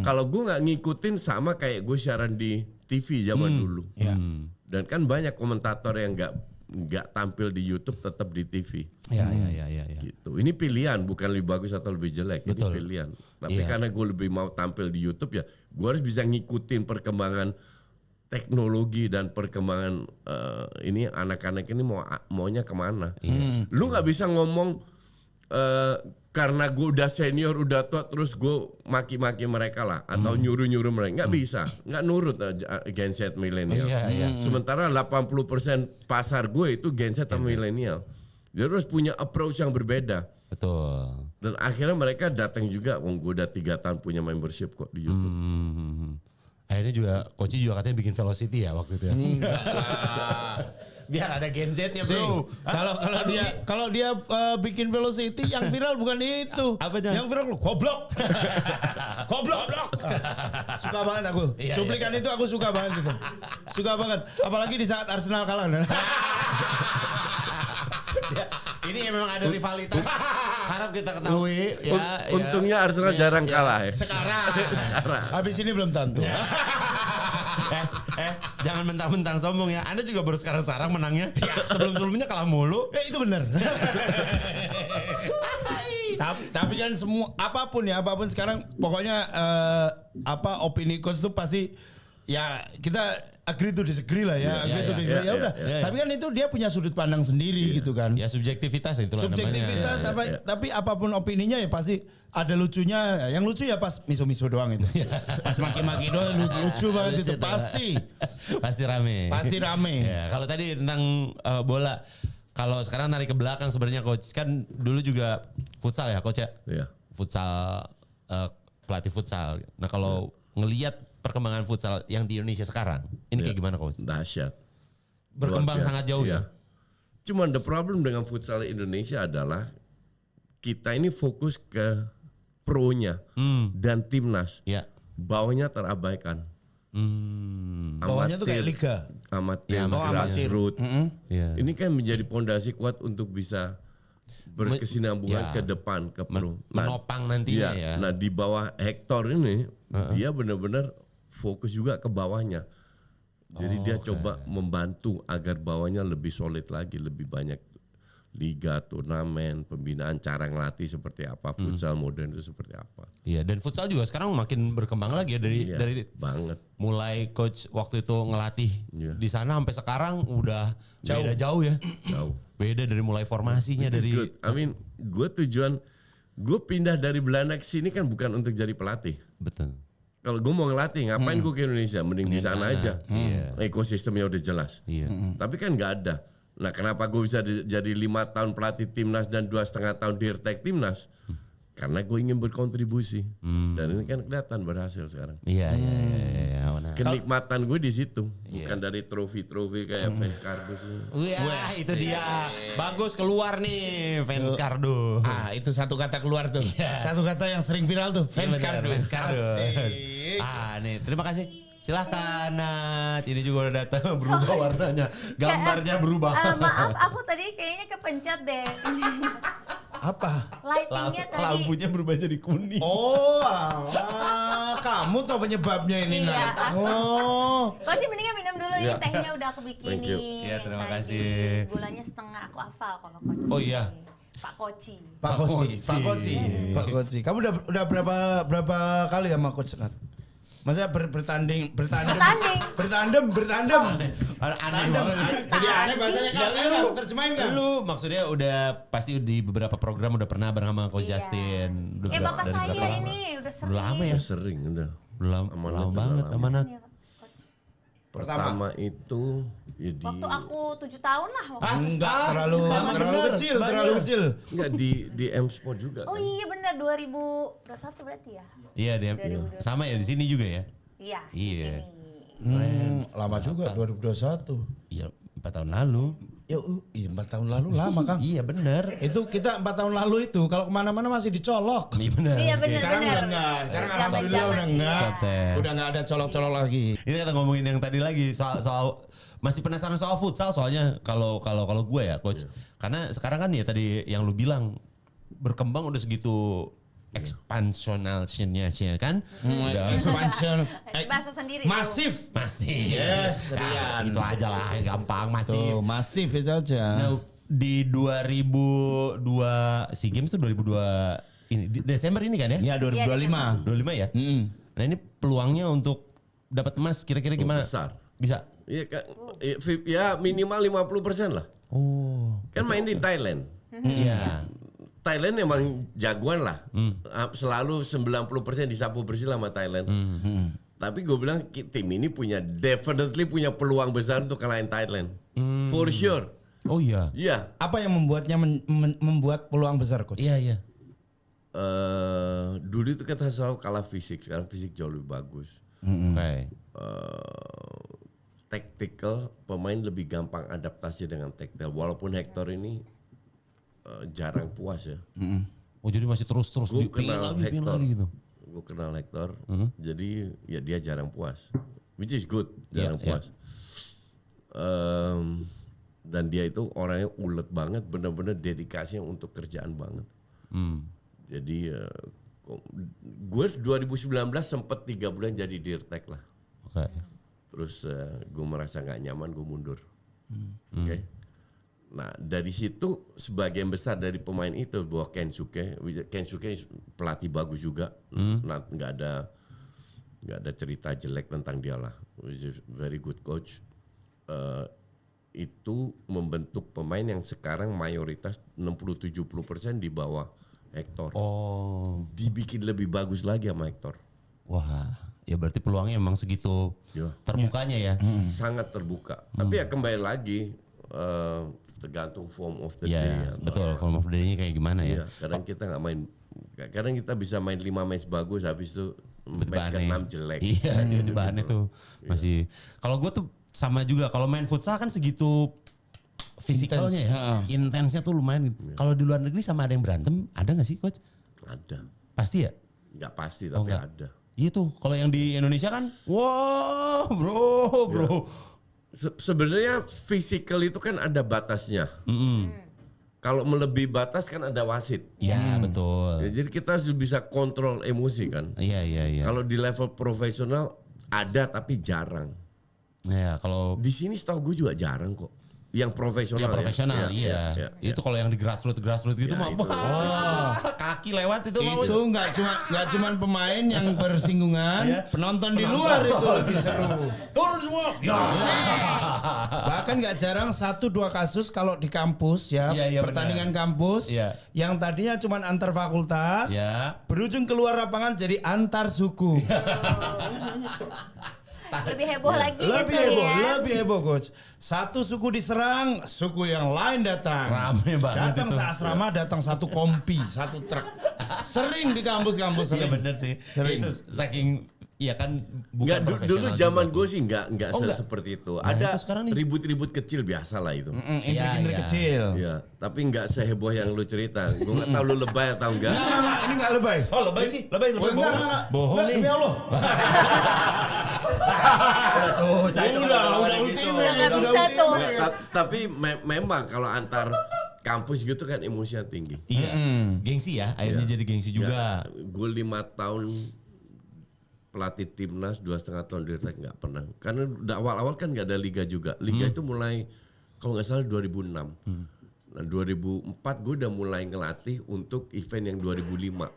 Kalau gue nggak ngikutin sama kayak gue siaran di TV zaman dulu. Iya. Dan kan banyak komentator yang nggak tampil di YouTube tetap di TV. Iya. Gitu. Ini pilihan, bukan lebih bagus atau lebih jelek. Betul. Ini pilihan. Tapi Iya. karena gue lebih mau tampil di YouTube ya, gue harus bisa ngikutin perkembangan teknologi dan perkembangan ini anak-anak ini maunya kemana. Lu nggak bisa ngomong karena gue udah senior, udah tua, terus gue maki-maki mereka lah atau nyuruh-nyuruh mereka. Nggak bisa, nggak nurut Gen Z milenial. Iya. Sementara 80% pasar gue itu Gen Z atau milenial. Dia harus punya approach yang berbeda. Betul. Dan akhirnya mereka datang juga, gue udah 3 tahun punya membership kok di YouTube. Akhirnya juga Koci juga katanya bikin Velocity ya waktu itu ya. Biar ada Gen Z-nya bro. Kalau dia bikin Velocity yang viral bukan itu. Apanya? Yang viral goblok. Goblok. Suka banget aku. Iya, Cuplikan itu aku suka banget itu. Suka banget. Apalagi di saat Arsenal kalah. Ini memang ada rivalitas. Harap kita ketahui ya. Untungnya Arsenal jarang kalah ya. Sekarang. Habis ini belum tentu. Jangan mentang-mentang sombong ya. Anda juga baru sekarang menangnya. Sebelum-sebelumnya kalah mulu. Itu benar. Tapi kan semua apapun sekarang pokoknya opini coach itu pasti ya kita agree to disagree lah ya. Agree to disagree. Ya udah. Tapi kan itu dia punya sudut pandang sendiri gitu kan. Ya subjektivitas itu Subjektivitas tapi apapun opininya ya pasti ada lucunya. Yang lucu ya pas miso-miso doang itu. Pas maki-maki doang lucu banget itu pasti. Pasti rame. Pasti rame. Ya, kalau tadi tentang bola, kalau sekarang narik ke belakang sebenarnya coach kan dulu juga futsal ya coach ya. Iya. Futsal pelatih futsal. Nah kalau ngelihat perkembangan futsal yang di Indonesia sekarang, ini kayak gimana coach? Dahsyat. Berkembang Luar biasa. sangat jauh ya. Cuman the problem dengan futsal Indonesia adalah kita ini fokus ke pronya dan timnas. Ya. Bawahnya terabaikan. Bawahnya tuh kayak liga. Amatir, Ya, grassroots. Ya. Ini kan menjadi pondasi kuat untuk bisa berkesinambungan Ya. ke depan ke pro. Menopang nantinya iya. ya. Nah di bawah Hector ini dia benar-benar fokus juga ke bawahnya. Jadi dia coba membantu agar bawahnya lebih solid lagi, lebih banyak liga, turnamen, pembinaan, cara ngelatih seperti apa, futsal modern itu seperti apa. Iya, dan futsal juga sekarang makin berkembang lagi ya Iya, dari banget. mulai coach waktu itu ngelatih Iya. di sana sampai sekarang udah beda jauh ya. Jauh. Beda dari mulai formasinya dari Good. I mean, gue pindah dari Belanda ke sini kan bukan untuk jadi pelatih. betul. Kalau gue mau ngelatih, ngapain gue ke Indonesia? Mending di sana aja. Iya. Ekosistemnya udah jelas. Iya. Tapi kan nggak ada. Nah, kenapa gue bisa jadi 5 tahun pelatih timnas dan 2,5 tahun dirtek timnas? karena gue ingin berkontribusi dan ini kan kelihatan berhasil sekarang. Iya. Benar. Kenikmatan gue di situ, bukan dari trofi-trofi kayak fans kardus. Wah, itu dia. Bagus keluar nih fans kardus. Itu satu kata keluar tuh. Satu kata yang sering viral tuh, fans kardus. Fans kardus. Nih, terima kasih. Silahkan Nat, ini juga udah datang berubah warnanya, gambarnya berubah. Maaf, aku tadi kayaknya kepencet deh. Apa? Lightingnya tadi. Lampunya berubah jadi kuning. Oh, kamu tau penyebabnya ini. Iya. Nat. Oh. Coach mendingan minum dulu, ini tehnya udah aku Thank bikinin. you. Iya, terima Tadi. kasih. Gulanya setengah, aku hafal kalau Coach. Oh, iya. Pak Koci. Pak Koci. Kamu udah berapa kali sama Coach Nat? Maksudnya bertandem. Aneh banget. Jadi aneh bahasanya kan. Terjemahin kan? Lu maksudnya udah pasti di beberapa program udah pernah bareng sama Coach Iya. Justin. Bapak dari saya berapa lama? ini udah sering. Udah lama ya? Sering udah. Lama Amanat banget udah lama. amanat. Iya, Coach. Pertama itu ya di Waktu aku 7 tahun lah. Enggak, terlalu kecil. enggak di M Sport juga Oh kan. iya benar 2021 berarti ya? Iya dia 2021. sama ya di sini juga ya. Iya. Iya. Di sini. Lama juga 2021. Iya 4 tahun lalu. Ya, 4 tahun lalu lama Kang. Iya bener. Itu kita 4 tahun lalu itu kalau kemana-mana masih dicolok. Iya bener. Iya benar Sekarang benar. udah enggak. Sekarang Zaman-zaman alhamdulillah udah enggak. Sotes. Udah enggak ada colok-colok lagi. Ini kita ngomongin yang tadi lagi soal masih penasaran soal futsal soalnya kalau gue ya coach. Karena sekarang kan ya tadi yang lu bilang berkembang udah segitu expansionalnya kan. Udah Expansion. Bahasa sendiri. Masif. masih. Yes, Nah, Rian. itu aja lah gampang masih. Tuh, masif itu aja. Nah, di 2002 SEA Games tuh 2002 ini Desember ini kan ya? Iya 2025. 25 ya? Nah, ini peluangnya untuk dapat emas kira-kira gimana? Besar. Bisa. Iya kan, ya minimal 50% lah. Oh. Kan main di Thailand. Iya. Thailand emang jagoan lah. Selalu 90% disapu bersih sama Thailand. Tapi gue bilang tim ini definitely punya peluang besar untuk kalahin Thailand. For sure. Oh iya. Iya. Apa yang membuatnya membuat peluang besar coach? Iya. Dulu itu kita selalu kalah fisik. Sekarang fisik jauh lebih bagus. Oke. Tactical, pemain lebih gampang adaptasi dengan tactical. Walaupun Hector ini jarang puas ya. Oh jadi masih terus Gue dipingin kenal lagi Hector. gitu. Gue kenal Hector. Jadi ya dia jarang puas. Which is good, jarang Iya, puas. Dan dia itu orangnya ulet banget, benar-benar dedikasinya untuk kerjaan banget. Jadi gue 2019 sempet 3 bulan jadi dirtek lah. Oke. Terus gue merasa nggak nyaman, gue mundur. Oke. Nah dari situ sebagian besar dari pemain itu bahwa Kensuke pelatih bagus juga. Nah, nggak ada cerita jelek tentang dia lah. Which is very good coach. Itu membentuk pemain yang sekarang mayoritas 60-70% di bawah Hector. Oh. Dibikin lebih bagus lagi sama Hector. Wah. Ya berarti peluangnya emang segitu Ya. terbukanya ya. Sangat terbuka. Tapi ya kembali lagi tergantung form of the Iya, day. betul. Form of the day-nya kayak gimana ya? Iya, kadang kita nggak main. Kadang kita bisa main 5 match bagus, habis itu match ke-6 jelek. Iya, tiba-tiba aneh tuh. Masih. Kalau gue tuh sama juga. Kalau main futsal kan segitu fisikalnya ya. Intensnya tuh lumayan gitu. Kalau di luar negeri sama ada yang berantem, ada nggak sih coach? Ada. Pasti ya? Nggak pasti Oh, tapi nggak. ada. Iya tuh. Kalau yang di Indonesia kan, wah bro. Sebenarnya physical itu kan ada batasnya. Kalau melebihi batas kan ada wasit. Iya betul. Ya, jadi kita harus bisa kontrol emosi kan. Iya. Kalau di level profesional ada tapi jarang. Ya kalau Di sini setahu gue juga jarang kok. Yang profesional. ya profesional, Ya, iya. ya. Itu kalau yang di grassroots gitu Ya, mah, itu. wah, kaki lewat itu mah. Itu nggak cuma pemain yang bersinggungan, penonton di luar itu lebih seru. Turun semua. Ya. Bahkan nggak jarang 1-2 kasus kalau di kampus ya, Iya, pertandingan kampus Iya. yang tadinya cuma antar fakultas, Ya. berujung keluar lapangan jadi antar suku. Lebih heboh lagi Lebih gitu heboh, ya. lebih heboh coach. Satu suku diserang, suku yang lain datang. Rame banget Datang itu. seasrama, datang satu kompi, satu truk. Sering di kampus-kampus Iya sering. bener sih. Sering. Itu saking ya kan Enggak, bukan dulu profesional zaman juga gue tuh. sih enggak Oh, enggak. seperti itu. Nah, Ada itu sekarang nih. ribut-ribut kecil biasa lah itu. Intrik-intrik Iya. kecil. Iya, tapi enggak seheboh yang lu cerita. Gue enggak tahu lu lebay atau enggak. Enggak, ini enggak lebay. Oh lebay sih, lebay Oh, enggak. Bohong Enggak, nih. demi Allah. Udah susah itu Udah kalau ada ultimate. gitu. Udah nggak Udah bisa ultimate. tuh. Tapi memang kalau antar kampus gitu kan emosinya tinggi. Iya, gengsi ya, akhirnya jadi gengsi juga. Gue 5 tahun pelatih timnas, 2,5 tahun direct nggak pernah. Karena udah awal-awal kan nggak ada liga juga. Liga itu mulai kalau nggak salah 2006. Nah 2004 gue udah mulai ngelatih untuk event yang 2005.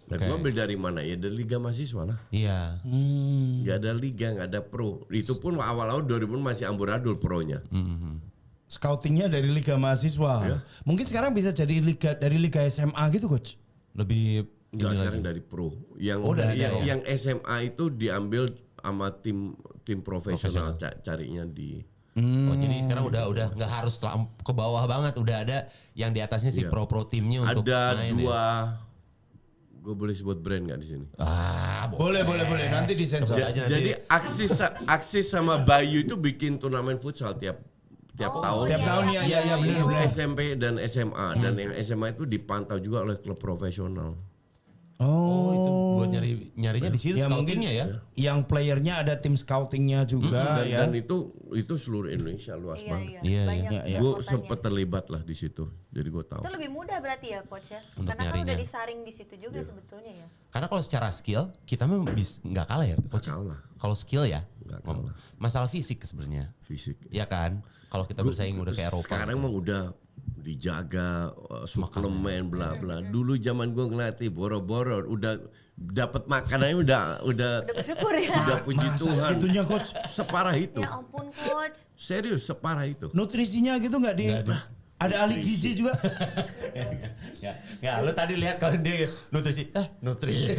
Nah gue ambil dari mana ya? Dari liga mahasiswa lah. Iya. Nggak ada liga, nggak ada pro. Itu pun awal-awal 2000 masih amburadul pronya. Scoutingnya dari Liga Mahasiswa. Mungkin sekarang bisa jadi dari Liga SMA gitu, Coach. Lebih Enggak, ini sekarang lagi. dari pro. Yang Oh, dari yang, pro. yang SMA itu diambil sama tim profesional carinya di. Oh, jadi sekarang udah nggak harus ke bawah banget, udah ada yang di atasnya si Iya. pro timnya untuk Ada main dua. ya. Gue boleh sebut brand nggak di sini? Boleh. Nanti disensor. aja nanti. Jadi Aksis sama Bayu itu bikin turnamen futsal tiap tahun. Tiap tahun ya benar Untuk benar. SMP dan SMA dan yang SMA itu dipantau juga oleh klub profesional. Oh, itu buat nyarinya di situ Ya, scoutingnya ya. Yang playernya ada tim scoutingnya juga ya. Dan itu seluruh Indonesia luas banget. Iya, banyak iya. Gue kotanya. sempet terlibat lah di situ, jadi gue tahu. Itu lebih mudah berarti ya coach ya? Untuk Karena kan nyarinya. udah disaring di situ juga sebetulnya ya. Karena kalau secara skill kita mah nggak kalah ya, coach. kalah. Kalau skill ya, Nggak kalah. masalah fisik sebenarnya. Fisik. Ya kan, kalau kita bersaing udah ke Eropa. Sekarang mah udah dijaga suplemen bla bla. Dulu zaman gue ngelatih boro-boro udah dapat makanannya udah Udah bersyukur ya. udah puji Masa Tuhan. segitunya, Coach? Separah itu. Ya ampun coach. Serius separah itu. Nutrisinya gitu nggak di ada ahli gizi juga. Nggak, lu tadi lihat kalau dia nutrisi, nutrisi.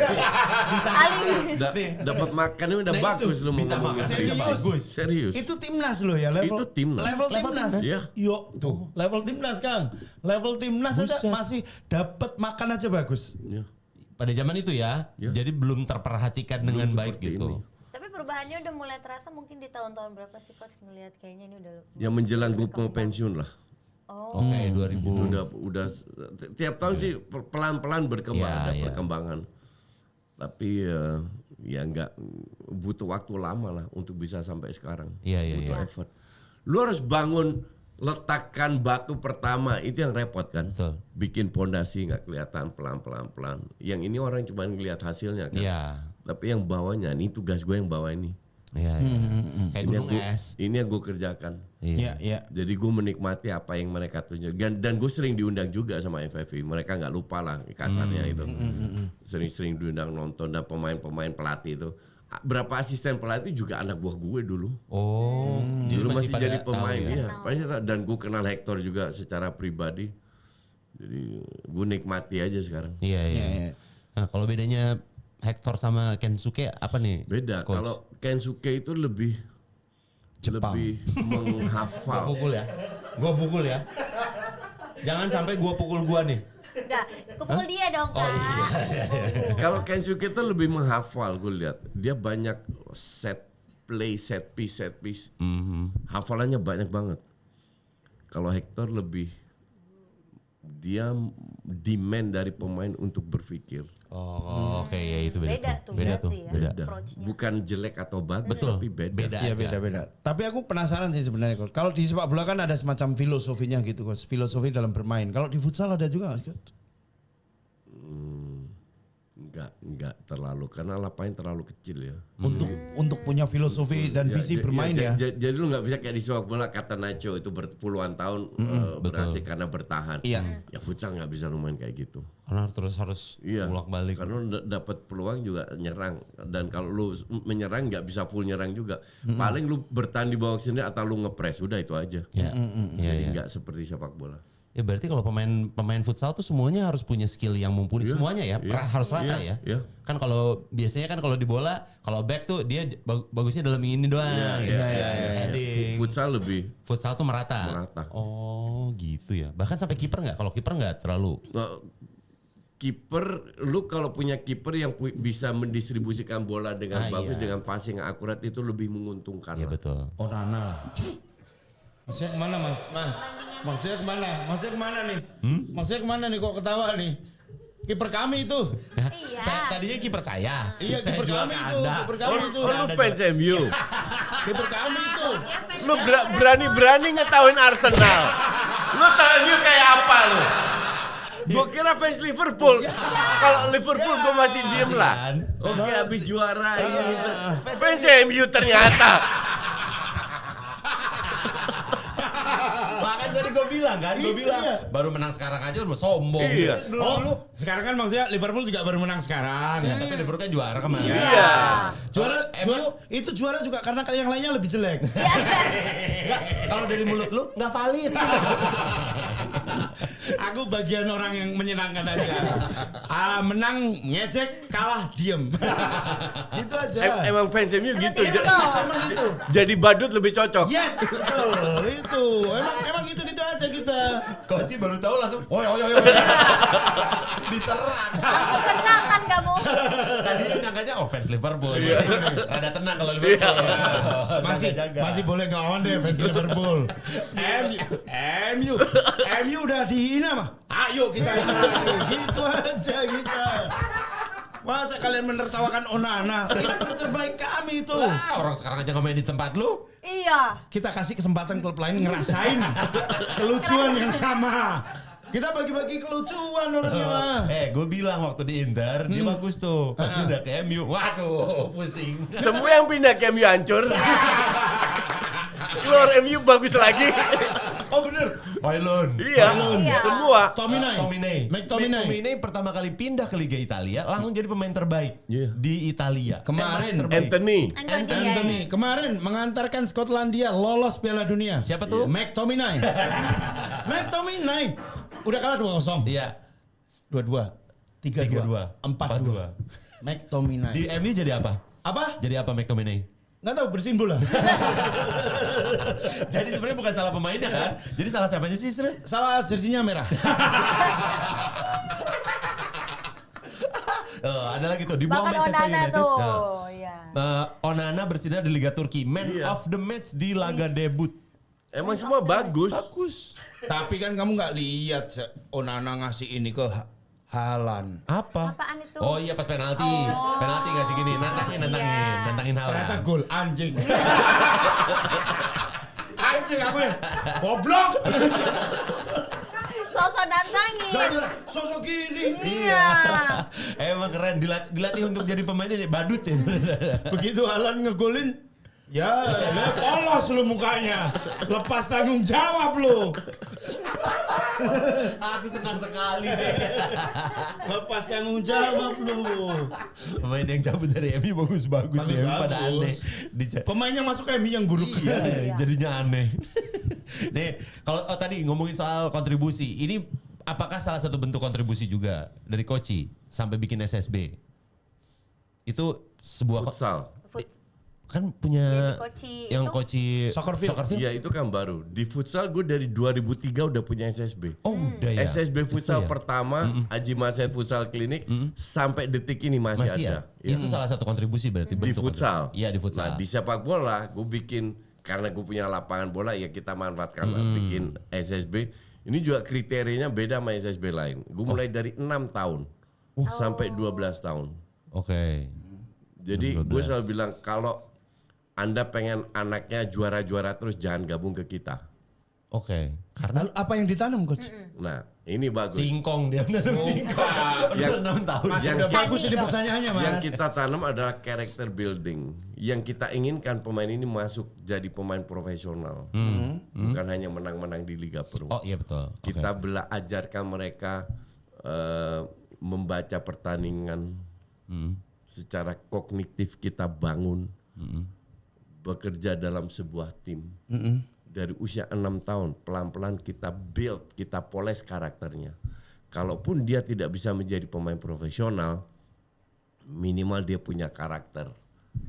Bisa Ali. Dapat makannya udah Nah, bagus itu lu mau bisa ngomong makan aja nutrisi. bagus. Serius. Itu timnas loh ya level. Itu timnas. Level timnas. Iya. Yo, tuh. Level timnas, Kang. Level timnas aja masih dapat makan aja bagus. Ya. Pada zaman itu ya, Ya. jadi belum terperhatikan dengan baik seperti gitu. ini. Tapi perubahannya udah mulai terasa mungkin di tahun-tahun berapa sih coach ngelihat kayaknya ini udah. Yang menjelang gue mau pensiun lah. Oh. Oke, 2000. Itu udah tiap tahun sih pelan-pelan berkembang, Iya, ada iya. perkembangan. Tapi ya nggak butuh waktu lama lah untuk bisa sampai sekarang. Iya, iya, Butuh iya. effort. Lu harus bangun, letakkan batu pertama itu yang repot kan. Betul. Bikin pondasi nggak kelihatan pelan. Yang ini orang cuma ngelihat hasilnya kan. Iya. Tapi yang bawahnya, ini tugas gue yang bawa ini. Iya, iya. Kayak Ini yang gunung gua- es. Ini yang gue kerjakan. Iya. Iya. Jadi gue menikmati apa yang mereka tunjuk dan gue sering diundang juga sama FFV. Mereka nggak lupa lah kasarnya itu. Sering-sering diundang nonton dan pemain-pemain pelatih itu. Berapa asisten pelatih juga anak buah gue dulu. Oh, Dulu masih pada jadi tahu pemain ya. iya. Pasti tahu. Dan gue kenal Hector juga secara pribadi. Jadi gue nikmati aja sekarang. Iya, iya. Iya. Nah, kalau bedanya Hector sama Kensuke apa nih? Beda. Coach? Kalau Kensuke itu lebih Jepang. menghafal. Gua pukul ya. Jangan sampai gua pukul gua nih. Enggak, pukul dia dong kak. Kalau Kensuke itu lebih menghafal, gue lihat. Dia banyak set piece. Hafalannya banyak banget. Kalau Hector lebih dia demand dari pemain untuk berpikir. Oh, oke ya itu beda, Beda tuh, Beda berarti tuh. ya. Beda. Approach-nya. Bukan jelek atau bagus, Betul. tapi beda. Beda. Iya aja. beda-beda. Tapi aku penasaran sih sebenarnya, Coach. Kalau di sepak bola kan ada semacam filosofinya gitu, Coach. Filosofi dalam bermain. Kalau di futsal ada juga, Coach. Enggak terlalu, karena lapangan terlalu kecil ya. Untuk punya filosofi dan visi bermain ya. Jadi lu nggak bisa kayak di sepak bola kata Nacho itu berpuluhan tahun berhasil karena bertahan. Iya. Ya futsal nggak bisa lu main kayak gitu. Karena terus harus Iya. bolak-balik. Karena lu dapat peluang juga nyerang dan kalau lu menyerang nggak bisa full nyerang juga. Paling lu bertahan di bawah sini atau lu ngepres udah itu aja. Ya. Iya, Jadi iya. nggak seperti sepak bola. Ya berarti kalau pemain futsal tuh semuanya harus punya skill yang mumpuni Iya, semuanya ya, iya, harus rata iya, ya. iya. Kan kalau biasanya kan kalau di bola, kalau back tuh dia bagusnya dalam ini doang. Iya, Heading. Futsal lebih Futsal tuh merata. Merata. Oh gitu ya. Bahkan sampai kiper nggak? Kalau kiper nggak terlalu. kiper, lu kalau punya kiper yang bisa mendistribusikan bola dengan bagus, dengan passing yang akurat itu lebih menguntungkan. Iya lah. betul. Onana lah. Maksudnya kemana mas? Maksudnya kemana? Maksudnya kemana nih? Maksudnya kemana nih kok ketawa nih? Kiper kami itu. Iya. Tadinya kiper saya. Iya Saya kiper jual kami ke itu. Anda. Kiper kami itu. Lu fans MU. Kiper kami itu. Lu berani-berani ngetawain Arsenal. Lu tahu MU kayak apa lu? Gue kira fans Liverpool. Kalau Liverpool gue masih diem lah. Oke, habis juara ini. Fans MU ternyata. Bahkan tadi gue bilang kan, baru menang sekarang aja udah sombong. Iya. Dulu. Sekarang kan maksudnya Liverpool juga baru menang sekarang. Ya, tapi Liverpool kan juara kemarin. Iya. Itu juara juga karena yang lainnya lebih jelek. Kalau dari mulut lu nggak valid. Aku bagian orang yang menyenangkan aja. Menang ngecek, kalah diem. Gitu aja. Emang fans MU gitu. Emang gitu. Jadi badut lebih cocok. Yes, betul. Itu. Emang gitu-gitu aja kita. Koci baru tahu langsung. Oh. Diserang. Tenang kan kamu. Tadinya nyangkanya fans Liverpool. Rada tenang kalau Liverpool. Masih boleh ngelawan deh fans Liverpool. MU udah dihina mah. Ayo kita hina lagi. Gitu aja kita. Masa kalian menertawakan Onana? Kiper terbaik kami itu. Orang sekarang aja main di tempat lu. Iya. Kita kasih kesempatan klub lain ngerasain kelucuan yang sama. Kita bagi-bagi kelucuan orangnya. Gue bilang waktu di Inter dia bagus tuh. Pas pindah ke MU, waduh pusing. Semua yang pindah ke MU hancur. Keluar MU bagus lagi. Oh bener, Wailon. Iya. Semua. McTominay. McTominay pertama kali pindah ke Liga Italia langsung jadi pemain terbaik di Italia. Kemarin terbaik. Anthony kemarin mengantarkan Skotlandia lolos Piala Dunia. Siapa tuh? McTominay. McTominay. Udah kalah 2-0. Iya. 2-2. 3-2. 4-2. McTominay. Di MU jadi apa? Apa? Jadi apa McTominay? Nggak tahu, bersihin bola. Jadi sebenarnya bukan salah pemainnya kan? Jadi salah siapanya sih? Salah jersinya merah. Ada lagi tuh dibuang Bahkan Manchester Onana United. tuh. Nah, Iya. Onana bersinar di Liga Turki, man of the match di laga debut. Emang semua bagus. Tapi kan kamu nggak lihat Onana ngasih ini ke Haaland. Apa? Apaan itu? Oh iya pas penalti. Penalti ngasih gini, nantangin Ternyata Haaland. gol anjing. Anjing aku ya. Goblok. Sosok nantangin. Sosok gini. Iya. Emang keren dilatih untuk jadi pemain ini badut ya. Begitu Haaland ngegolin, ya polos lu mukanya. Lepas tanggung jawab lu. Aku senang sekali deh. Lepas tanggung jawab lu. Pemain yang cabut dari MU bagus-bagus deh, pada aneh. Pemain yang masuk ke MU yang buruk. Iya, jadinya aneh. Nih, kalau tadi ngomongin soal kontribusi, ini apakah salah satu bentuk kontribusi juga dari Koci sampai bikin SSB? Itu sebuah Futsal. kan punya Koci yang itu? Koci Soccerfield. Iya itu kan baru. Di futsal gue dari 2003 udah punya SSB. Oh udah ya. SSB futsal Itu ya? pertama, Haji Masyad Futsal Klinik sampai detik ini masih ada. ya? Itu salah satu kontribusi berarti Di bentuk futsal. Iya di futsal. Nah, di sepak bola gue bikin karena gue punya lapangan bola ya kita manfaatkan lah, bikin SSB. Ini juga kriterianya beda sama SSB lain. Gue mulai dari 6 tahun sampai 12 tahun. Oke. Jadi gue selalu bilang kalau Anda pengen anaknya juara-juara terus jangan gabung ke kita. Oke. Karena Lalu apa yang ditanam coach? Nah ini bagus. singkong dia nanam singkong. Yang- Udah 6 tahun. Yang Udah bagus ini pertanyaannya mas. Yang kita tanam adalah character building. Yang kita inginkan pemain ini masuk jadi pemain profesional. Bukan hanya menang-menang di Liga Pro. Oh iya betul. Kita ajarkan mereka membaca pertandingan secara kognitif, kita bangun bekerja dalam sebuah tim. Dari usia 6 tahun pelan-pelan kita build, kita poles karakternya. Kalaupun dia tidak bisa menjadi pemain profesional, minimal dia punya karakter.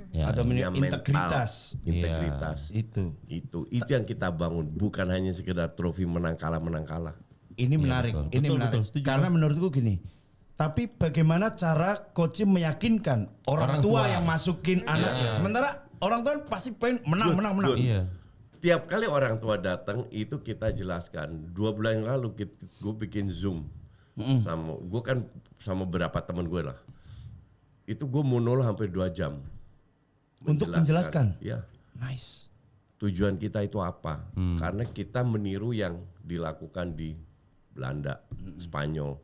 Ya, Atau Punya integritas. Integritas. Itu. Itu yang kita bangun, bukan hanya sekedar trofi menang kalah. Ini menarik. betul. Ini Betul, menarik. betul. Setuju, Karena menurutku gini, Tapi bagaimana cara coach meyakinkan orang tua yang masukin anaknya? Sementara orang tua pasti pengen menang. Iya. Tiap kali orang tua datang itu kita jelaskan. 2 bulan yang lalu gue bikin Zoom sama gue kan sama beberapa teman gue lah. Itu gue monolog hampir 2 jam. Untuk menjelaskan. Ya. Nice. Tujuan kita itu apa? Karena kita meniru yang dilakukan di Belanda, Spanyol.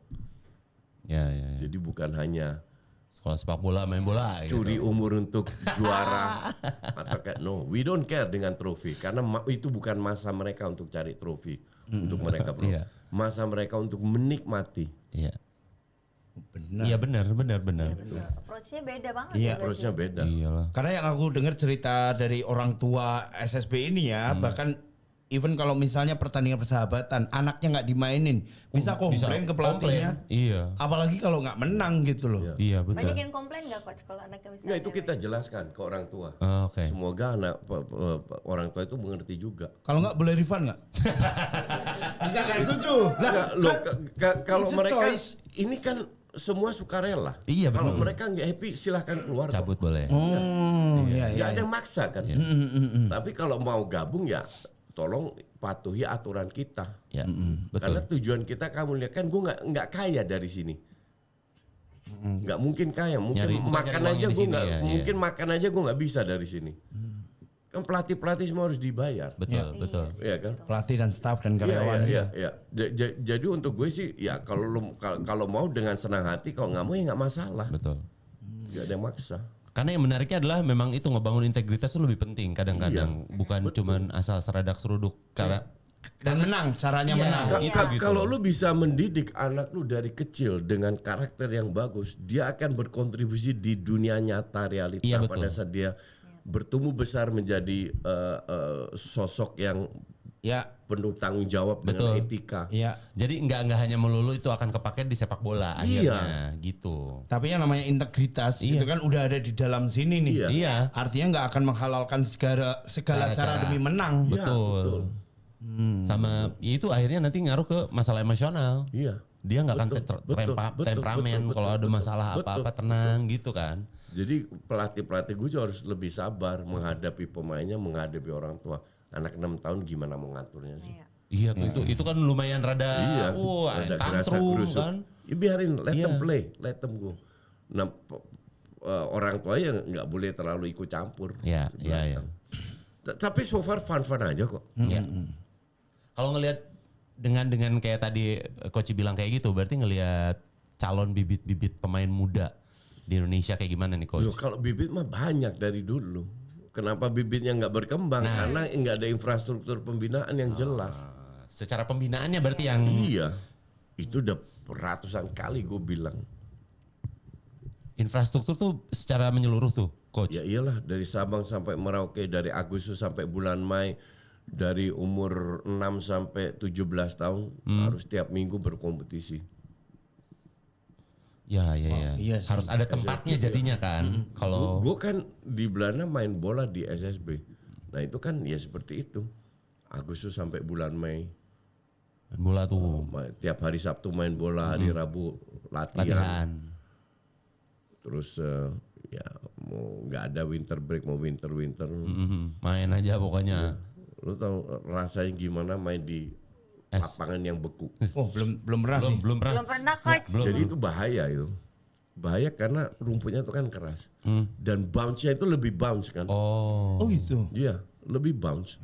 Ya. Jadi bukan hanya Sekolah sepak bola, main bola gitu. curi umur untuk juara atau kayak no, we don't care dengan trofi karena itu bukan masa mereka untuk cari trofi untuk mereka bro. Iya. Masa mereka untuk menikmati. Iya. Benar. Iya benar. Approach-nya beda banget Iya, ya. Approach-nya beda. Iyalah. Karena yang aku dengar cerita dari orang tua SSB ini ya, bahkan even kalau misalnya pertandingan persahabatan, anaknya nggak dimainin, bisa komplain ke pelatihnya. Iya. Apalagi kalau nggak menang gitu loh. Iya betul. Banyak yang komplain nggak coach kalau anaknya misalnya? Nggak, itu kita jelaskan ke orang tua. Oke. Semoga orang tua itu mengerti juga. Kalau nggak boleh refund nggak? Bisa nggak setuju? Nggak, loh, kalau it's a mereka choice. ini kan semua sukarela. Iya, Kalau betul. mereka nggak happy silahkan keluar. kok. Cabut boleh. Iya. Nggak ada yang maksa kan. Tapi kalau mau gabung ya tolong patuhi aturan kita. Ya. Karena Betul. tujuan kita kamu lihat kan gue nggak kaya dari sini. Nggak mungkin kaya, mungkin Nyari- bukan makan nyari aja uangnya di gue sini nggak, ya, mungkin makan aja gue nggak bisa dari sini. Kan pelatih semua harus dibayar, Betul. ya kan? Pelatih dan staff dan karyawan. Iya. Jadi untuk gue sih, ya kalau mau dengan senang hati, kalau nggak mau ya nggak masalah, Betul. nggak ada yang maksa. Karena yang menariknya adalah memang itu ngebangun integritas itu lebih penting kadang-kadang, bukan cuman asal seradak seruduk. Karena Dan menang, caranya menang. Gitu Kalau loh. lu bisa mendidik anak lu dari kecil dengan karakter yang bagus, dia akan berkontribusi di dunia nyata realita Iya, betul. pada saat dia bertumbuh besar menjadi sosok yang Ya, penuh tanggung jawab dengan Betul. etika. iya. jadi nggak hanya melulu itu akan kepake di sepak bola akhirnya gitu. Tapi yang namanya integritas Iya. itu kan udah ada di dalam sini nih. Iya. Iya. Artinya nggak akan menghalalkan segala cara Cara-cara. demi menang. Iya, Betul. Sama ya itu akhirnya nanti ngaruh ke masalah emosional. Iya. Dia nggak akan Betul, betul, temperamen betul, kalau ada betul, masalah betul. apa-apa tenang gitu kan. Jadi pelatih gue juga harus lebih sabar menghadapi pemainnya, menghadapi orang tua. Anak 6 tahun gimana mengaturnya sih? Iya tuh itu kan lumayan rada Ada gerasa tantrum gerusuk. kan. Ya biarin, let Iya. them play, let them go. Nah, orang tua ya nggak boleh terlalu ikut campur. Iya. Tapi so far fun aja kok. Ya. Kalau ngelihat dengan kayak tadi coach bilang kayak gitu, berarti ngelihat calon bibit-bibit pemain muda di Indonesia kayak gimana nih coach? Loh, kalau bibit mah banyak dari dulu. Kenapa bibitnya nggak berkembang? Karena nggak ada infrastruktur pembinaan yang jelas. Secara pembinaannya berarti yang Iya, itu udah ratusan kali gue bilang. infrastruktur tuh secara menyeluruh tuh coach. Ya iyalah, dari Sabang sampai Merauke, dari Agustus sampai bulan Mei, dari umur 6 sampai 17 tahun harus tiap minggu berkompetisi. Ya. iya sih. Harus ada tempatnya jadinya kan. Kalau Gue kan di Belanda main bola di SSB. Nah itu kan ya seperti itu. Agustus sampai bulan Mei. main bola tuh Tiap hari Sabtu main bola, hari Rabu latihan. latihan. Terus ya mau nggak ada winter break, mau winter. Main aja pokoknya. Lu tahu rasanya gimana main di Es. lapangan yang beku. Oh, belum pernah sih. Belum pernah. Belum pernah coach. Jadi itu bahaya itu. Bahaya karena rumputnya itu kan keras. Dan bounce-nya itu lebih bounce kan. Oh. Oh gitu. Iya, lebih bounce.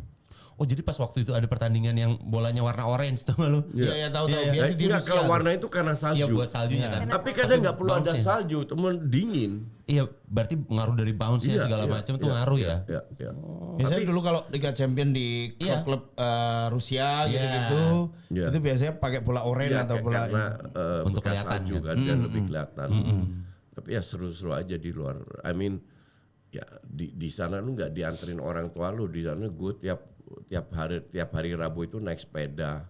Oh jadi pas waktu itu ada pertandingan yang bolanya warna orange tuh lu? Iya, tahu. Biasa di Enggak, Rusia. kalau warna itu karena salju. Iya buat saljunya kan. Tapi kadang nggak perlu ada bounce-nya. salju, temen dingin. Iya berarti ngaruh dari bounce-nya segala macam tuh ngaruh ya. Iya. Biasanya dulu kalau Liga Champion di Iya. klub Rusia Iya. gitu, Iya. itu biasanya pakai bola oranye Iya, atau bola karena Untuk bekas kelihatan salju kan. kan, dan lebih kelihatan. Tapi ya seru-seru aja di luar. I mean, ya di sana lu nggak dianterin orang tua lu, di sana gue tiap hari Rabu itu naik sepeda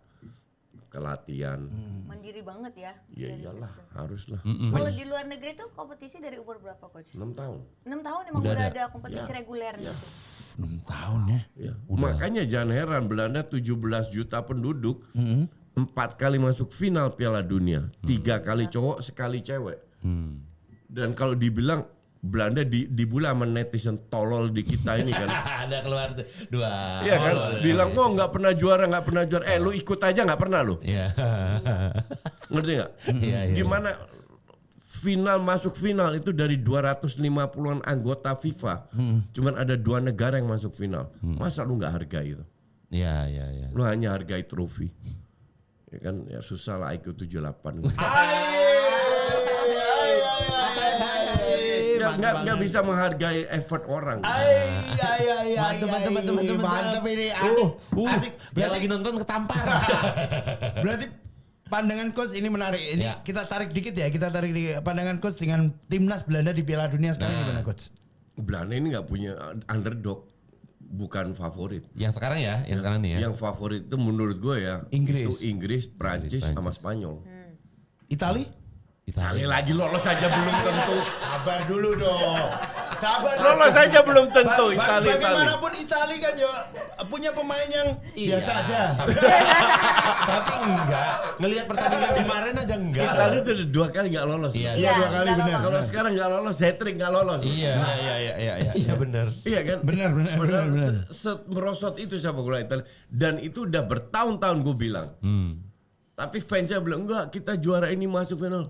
ke latihan. Mandiri banget ya. Ya iyalah, harus lah. Kalau di luar negeri tuh kompetisi dari umur berapa coach? 6 tahun. 6 tahun emang Udah udah ada. ada kompetisi reguler gitu. 6 tahun ya. Ya. Makanya jangan heran Belanda 17 juta penduduk 4 kali masuk final Piala Dunia, 3 kali cowok, sekali cewek. Dan kalau dibilang Belanda dibula sama netizen tolol di kita ini kan. Ada keluar tuh 2. Iya kan? Bilang kok nggak pernah juara. Lu ikut aja nggak pernah lu. Iya. Ngerti nggak? Iya. Gimana masuk final itu dari 250-an anggota FIFA. Cuman ada 2 negara yang masuk final. Masa lu nggak hargai itu? Iya. Lu hanya hargai trofi. Ya kan, ya susah lah IQ 78. Nggak bisa menghargai effort orang. Mantap ini asik. Biar lagi nonton ketampar. Berarti pandangan coach ini menarik. Ini Ya. kita tarik dikit ya. Pandangan coach dengan timnas Belanda di Piala Dunia sekarang gimana coach? Belanda ini nggak punya underdog, bukan favorit. Yang sekarang ya, yang sekarang nih ya. Yang favorit itu menurut gue ya Inggris. itu Inggris, Prancis sama Spanyol. Itali? Kali lagi lolos saja belum tentu. Sabar dulu dong. Sabar. Lolos saja belum tentu Itali. Bagaimanapun Itali kan ya punya pemain yang biasa aja. Tapi enggak. Ngelihat pertandingan kemarin aja enggak. Itali itu udah 2 kali nggak lolos. Iya. Iya 2 kali nggak benar. Kalau sekarang nggak lolos, hat-trick nggak lolos. Iya. Iya benar. Iya kan? Benar. Padahal merosot itu siapa bola Italia. Dan itu udah bertahun-tahun gue bilang. Tapi fansnya bilang enggak, kita juara ini masuk final.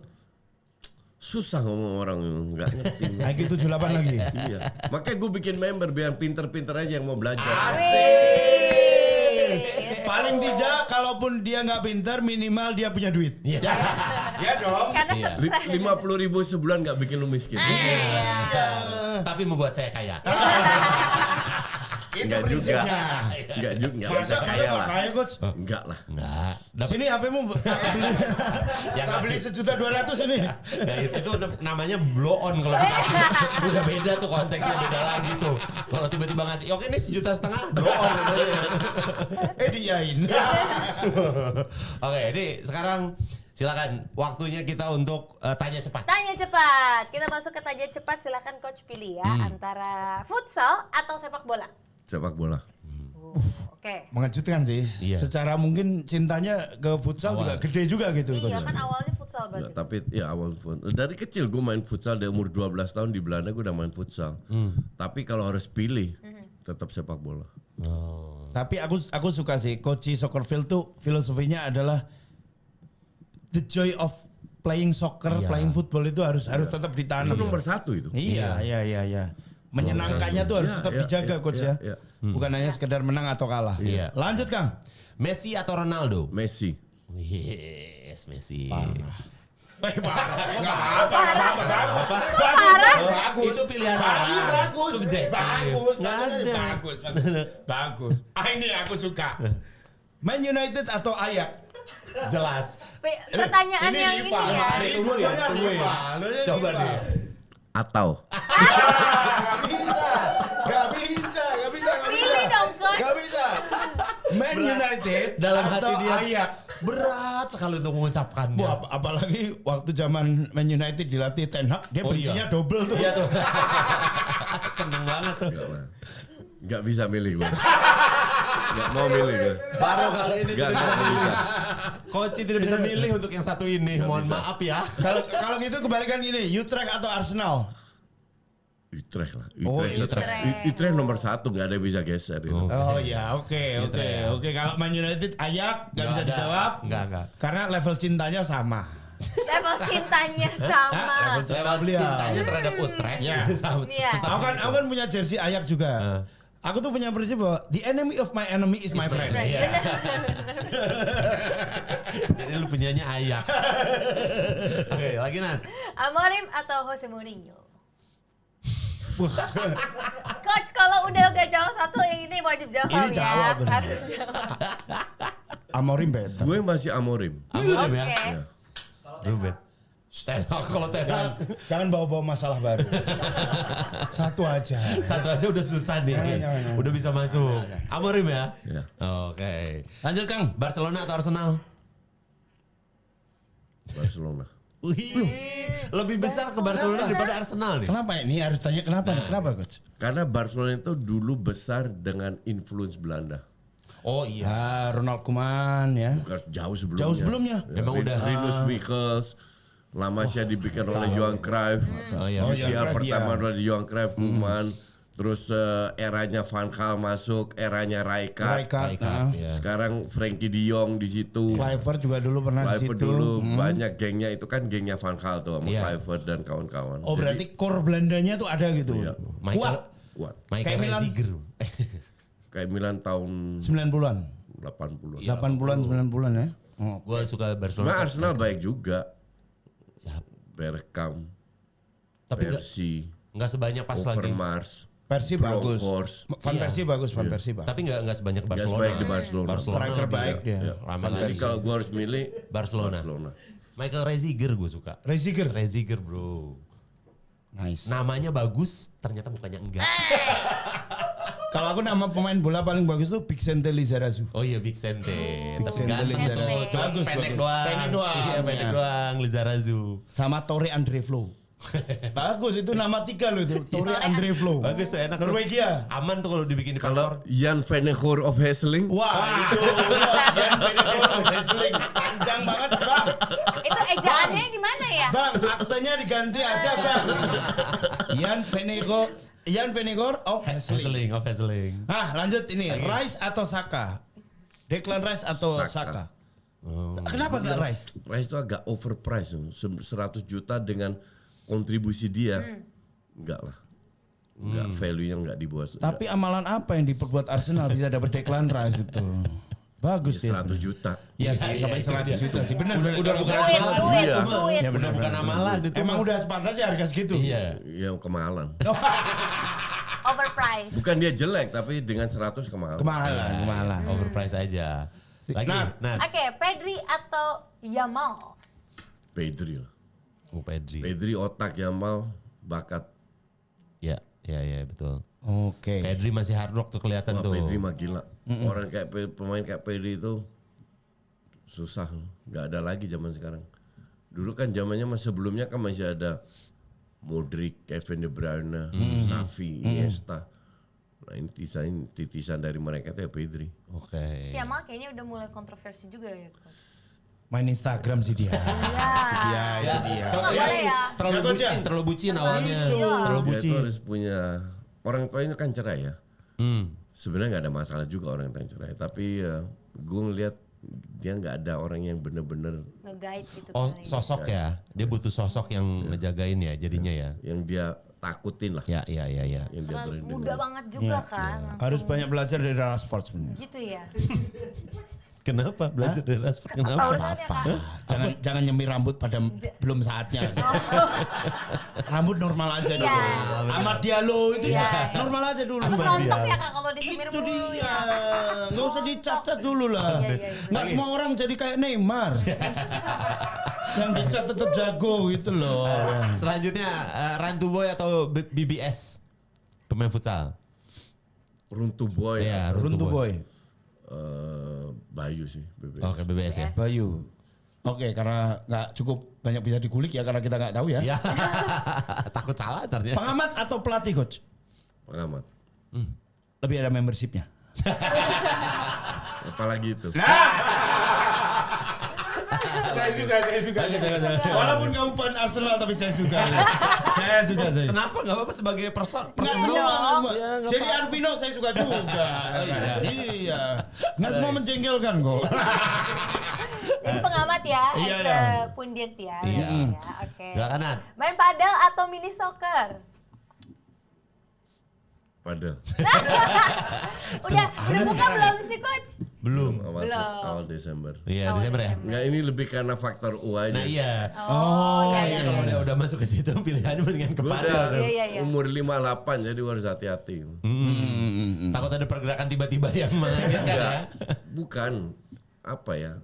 Susah ngomong orang nggak ngerti. IQ 78 lagi. Iya. Makanya gue bikin member biar pinter-pinter aja yang mau belajar. Paling tidak kalaupun dia nggak pintar minimal dia punya duit. Iya. Ya dong. Karena 50.000 sebulan nggak bikin lu miskin. Tapi membuat saya kaya. Itu Enggak juga. prinsipnya. Enggak juga. Enggak bisa Masa kaya nggak lah. kaya coach? Enggak lah. Enggak. Dapat Sini HP-mu tak beli 1.200.000 ini. nah, itu namanya blow on kalau dikasih. Udah beda tuh konteksnya, beda lagi tuh. Kalau tiba-tiba ngasih, oke ini 1,5 juta blow on namanya. Diain. Oke, ini sekarang silakan waktunya kita untuk tanya cepat. Tanya cepat. Kita masuk ke tanya cepat. Silakan coach pilih ya antara futsal atau sepak bola. Sepak bola. Oke. Mengejutkan sih. Iya. Secara mungkin cintanya ke futsal juga gede juga gitu Iya coach. kan awalnya futsal Enggak, berarti. tapi ya awal dari kecil gue main futsal dari umur 12 tahun di Belanda gue udah main futsal. Tapi kalau harus pilih tetap sepak bola. Oh. Tapi aku suka sih Coach Soccerfield tuh filosofinya adalah the joy of playing soccer, Iya. playing football itu harus tetap ditanam. Itu nomor 1 itu. Iya. Menyenangkannya tuh harus Iya, tetap iya, dijaga iya, coach iya, ya. iya. Bukan hanya sekedar menang atau kalah. Iya. Lanjut Kang. Messi atau Ronaldo? Messi. Yes, Messi. Bagus. Itu pilihan orang. Bagus. Subjektif. Nggak ada. Bagus. Ini aku suka. Man United atau Ajax? Jelas. Pertanyaan yang ini ya. Coba deh. Atau Gak bisa. Pilih dong coach. Gak bisa. Man United Dalam hati atau dia Ajax. berat sekali untuk mengucapkannya. Wah, apalagi waktu zaman Man United dilatih Ten Hag, dia bencinya double tuh. Iya tuh. Seneng banget tuh. nggak bisa milih gue. Nggak mau milih gue. Baru kali ini Nggak bisa. Coach tidak bisa milih untuk yang satu ini. Mohon maaf ya. Kalau gitu kebalikan gini, Utrecht atau Arsenal? Utrecht lah. Oh, Utrecht nomor 1, nggak ada yang bisa geser. Itu. Oh ya, oke. Kalau Man United Ajax nggak bisa dijawab. Enggak. Karena level cintanya sama. Level cintanya sama. Lewat beliau. cintanya terhadap Utrecht. Ya. Sama- Iya. Aku kan punya jersey Ajax juga. Aku tuh punya prinsip bahwa the enemy of my enemy is my friend. Right, Iya. bener. Jadi lu punyanya Ajax. Oke, lagi Nan. Amorim atau Jose Mourinho? Coach, kalau udah gak jawab satu, yang ini wajib jawab Ini ya. jawab, bener. Harus jawab. Amorim better. Gue masih Amorim. Amorim ya. Oke. Ruben. Ten Hag kalau Ten Hag. Jangan bawa-bawa masalah baru. Satu aja. Satu aja udah susah nih. Jangan. Udah bisa masuk. Amorim ya? Ya. Oke. Lanjut Kang. Barcelona atau Arsenal? Barcelona. Wih, lebih besar ke Barcelona daripada Arsenal nih. Kenapa ini harus tanya kenapa nih? Kenapa coach? Karena Barcelona itu dulu besar dengan influence Belanda. Oh iya. Ronald Koeman ya. Bukan jauh sebelumnya. Jauh sebelumnya. Memang udah. Rinus Michels, Lamasya dibikin oleh Johan Cruyff. Oh iya. UCL Cruyff, pertama iya. oleh Johan Cruyff, Koeman. Terus eranya Van Gaal masuk, eranya Rijkaard. Rijkaard. Iya. Sekarang Frenkie de Jong di situ. Kluivert juga dulu pernah di Kluivert situ. dulu banyak gengnya, itu kan gengnya Van Gaal tuh sama Iya. Kluivert dan kawan-kawan. Oh berarti core Belandanya tuh ada gitu. Iya. Kuat. Kuat. Michael Kayak Milan. Reziger. Kayak Milan tahun 90-an. 80-an. 80-an 90-an ya. Oh. Gue suka Nah, Barcelona. Arsenal baik juga. Siap. Bergkamp, Tapi Persie, nggak sebanyak pas lagi. Overmars, Persie bagus. Bronkhorst. Van Iya. Persie bagus, Van Persie bagus. Tapi nggak sebanyak Dia Barcelona. sebaik di Barcelona. Striker lebih- baik dia. Ya. Rame Jadi lagi. kalau gue harus milih Barcelona. Michael Reziger gue suka. Reziger. Reziger bro. Nice. Namanya bagus, ternyata mukanya enggak. Kalau aku nama pemain bola paling bagus tuh Vicente Lizarazu. Oh iya Vicente. Tapi Vicente ganteng. Lizarazu. Cuma Bagus, Pendek bagus. doang. Pendek doang. Iya pendek Ya. doang Lizarazu. Sama Torre Andre Flo. Bagus itu nama 3 loh itu. Torre Andre Flo. Bagus tuh enak. Norwegia. Aman tuh kalau dibikin di Kalau paspor. Jan Vennegoor of Hesseling, Wah, itu Jan Vennegoor Hesseling. Panjang banget, Bang. Itu ejaannya gimana ya? Bang, aktenya diganti aja, Bang. Jan Vennegoor Hesseling. Hesseling. Nah, lanjut ini. Rice atau Saka? Declan Rice atau Saka. Saka? Oh. Kenapa nggak Rice? Rice itu agak overpriced, 100 juta dengan kontribusi dia, enggak lah, enggak value-nya enggak di bawah. Tapi amalan apa yang diperbuat Arsenal bisa dapat Declan Rice itu? Bagus Ya, dia. 100 juta. Iya sih, sampai 100 juta sih. Benar. Udah bukan Duit, amalan. duit, Iya. duit. Ya benar, Bukan amalan itu. Emang udah sepantasnya harga segitu. Iya. Ya kemahalan. Overpriced. Bukan dia jelek, tapi dengan 100 kemahalan. Kemahalan. Overprice aja. Lagi. Nah. Oke, Pedri atau Yamal? Pedri lah. Oh, Pedri. Pedri otak, Yamal bakat. Ya betul. Oke. Pedri masih hard rock tuh kelihatan Wah, tuh. Pedri mah gila. Orang kayak pemain kayak Pedri itu susah, nggak ada lagi zaman sekarang. Dulu kan zamannya sebelumnya kan masih ada Modric, Kevin De Bruyne, Xavi, Iniesta. Nah ini titisan dari mereka itu ya Pedri. Oke. Si Yamal kayaknya udah mulai kontroversi juga ya. Main Instagram sih dia. Iya. Itu dia. Nggak boleh ya. Terlalu bucin awalnya. Iya. Terlalu Dia tuh bucin. harus punya, orang tuanya kan cerai ya. Sebenarnya nggak ada masalah juga orang yang cerai, tapi gue ngeliat dia nggak ada orang yang bener-bener Nge-guide gitu. Oh paling. sosok ya. Dia butuh sosok yang ngejagain ya jadinya ya. yang dia takutin lah, Ya. yang dia Karena berani muda dengan. banget juga kan. Harus banyak belajar dari Rashford sebenarnya. Gitu ya. Kenapa belajar dari Rashford? Apa Kenapa? urusannya Kak? Jangan nyemir rambut pada belum saatnya. Rambut normal aja dulu. Iya. Amat Diallo itu Iya. normal aja dulu. Aku rontok ya Kak kalau disemir Itu mulu dia. ya. Nggak usah dicacat dulu lah. Iya. Nggak semua orang jadi kayak Neymar. Yang dicat tetap jago gitu loh. Selanjutnya Rantu Boy atau BBS? Pemain futsal. Runtuh boy, Iya, atau, Runtuh boy. Bayu sih, BBS. Oke BBS ya. Bayu. Oke, karena nggak cukup banyak bisa dikulik ya karena kita nggak tahu ya. Ya. Takut salah ternyata. Pengamat atau pelatih coach? Pengamat. Lebih ada membershipnya. Apalagi itu. Saya suka. Walaupun kamu fan Arsenal tapi saya suka. Saya suka. Kenapa nggak apa-apa sebagai person? Nggak semua. Jadi Arvino saya suka juga. Iya. Nggak semua menjengkelkan kok. Jadi pengamat ya, Iya, as iya. a pundit ya. Iya. Oke. Silakan Nat. Main padel atau mini soccer? Padahal Udah buka belum sih coach? Belum. awal Desember. Iya Desember ya. Enggak, ini lebih karena faktor U aja. Nah iya. Oh, Kayaknya kalau udah masuk ke situ pilihannya mendingan ke Gue padel. udah Iya. umur 58 jadi harus hati-hati. Takut ada pergerakan tiba-tiba yang mengagetkan ya. Bukan apa ya?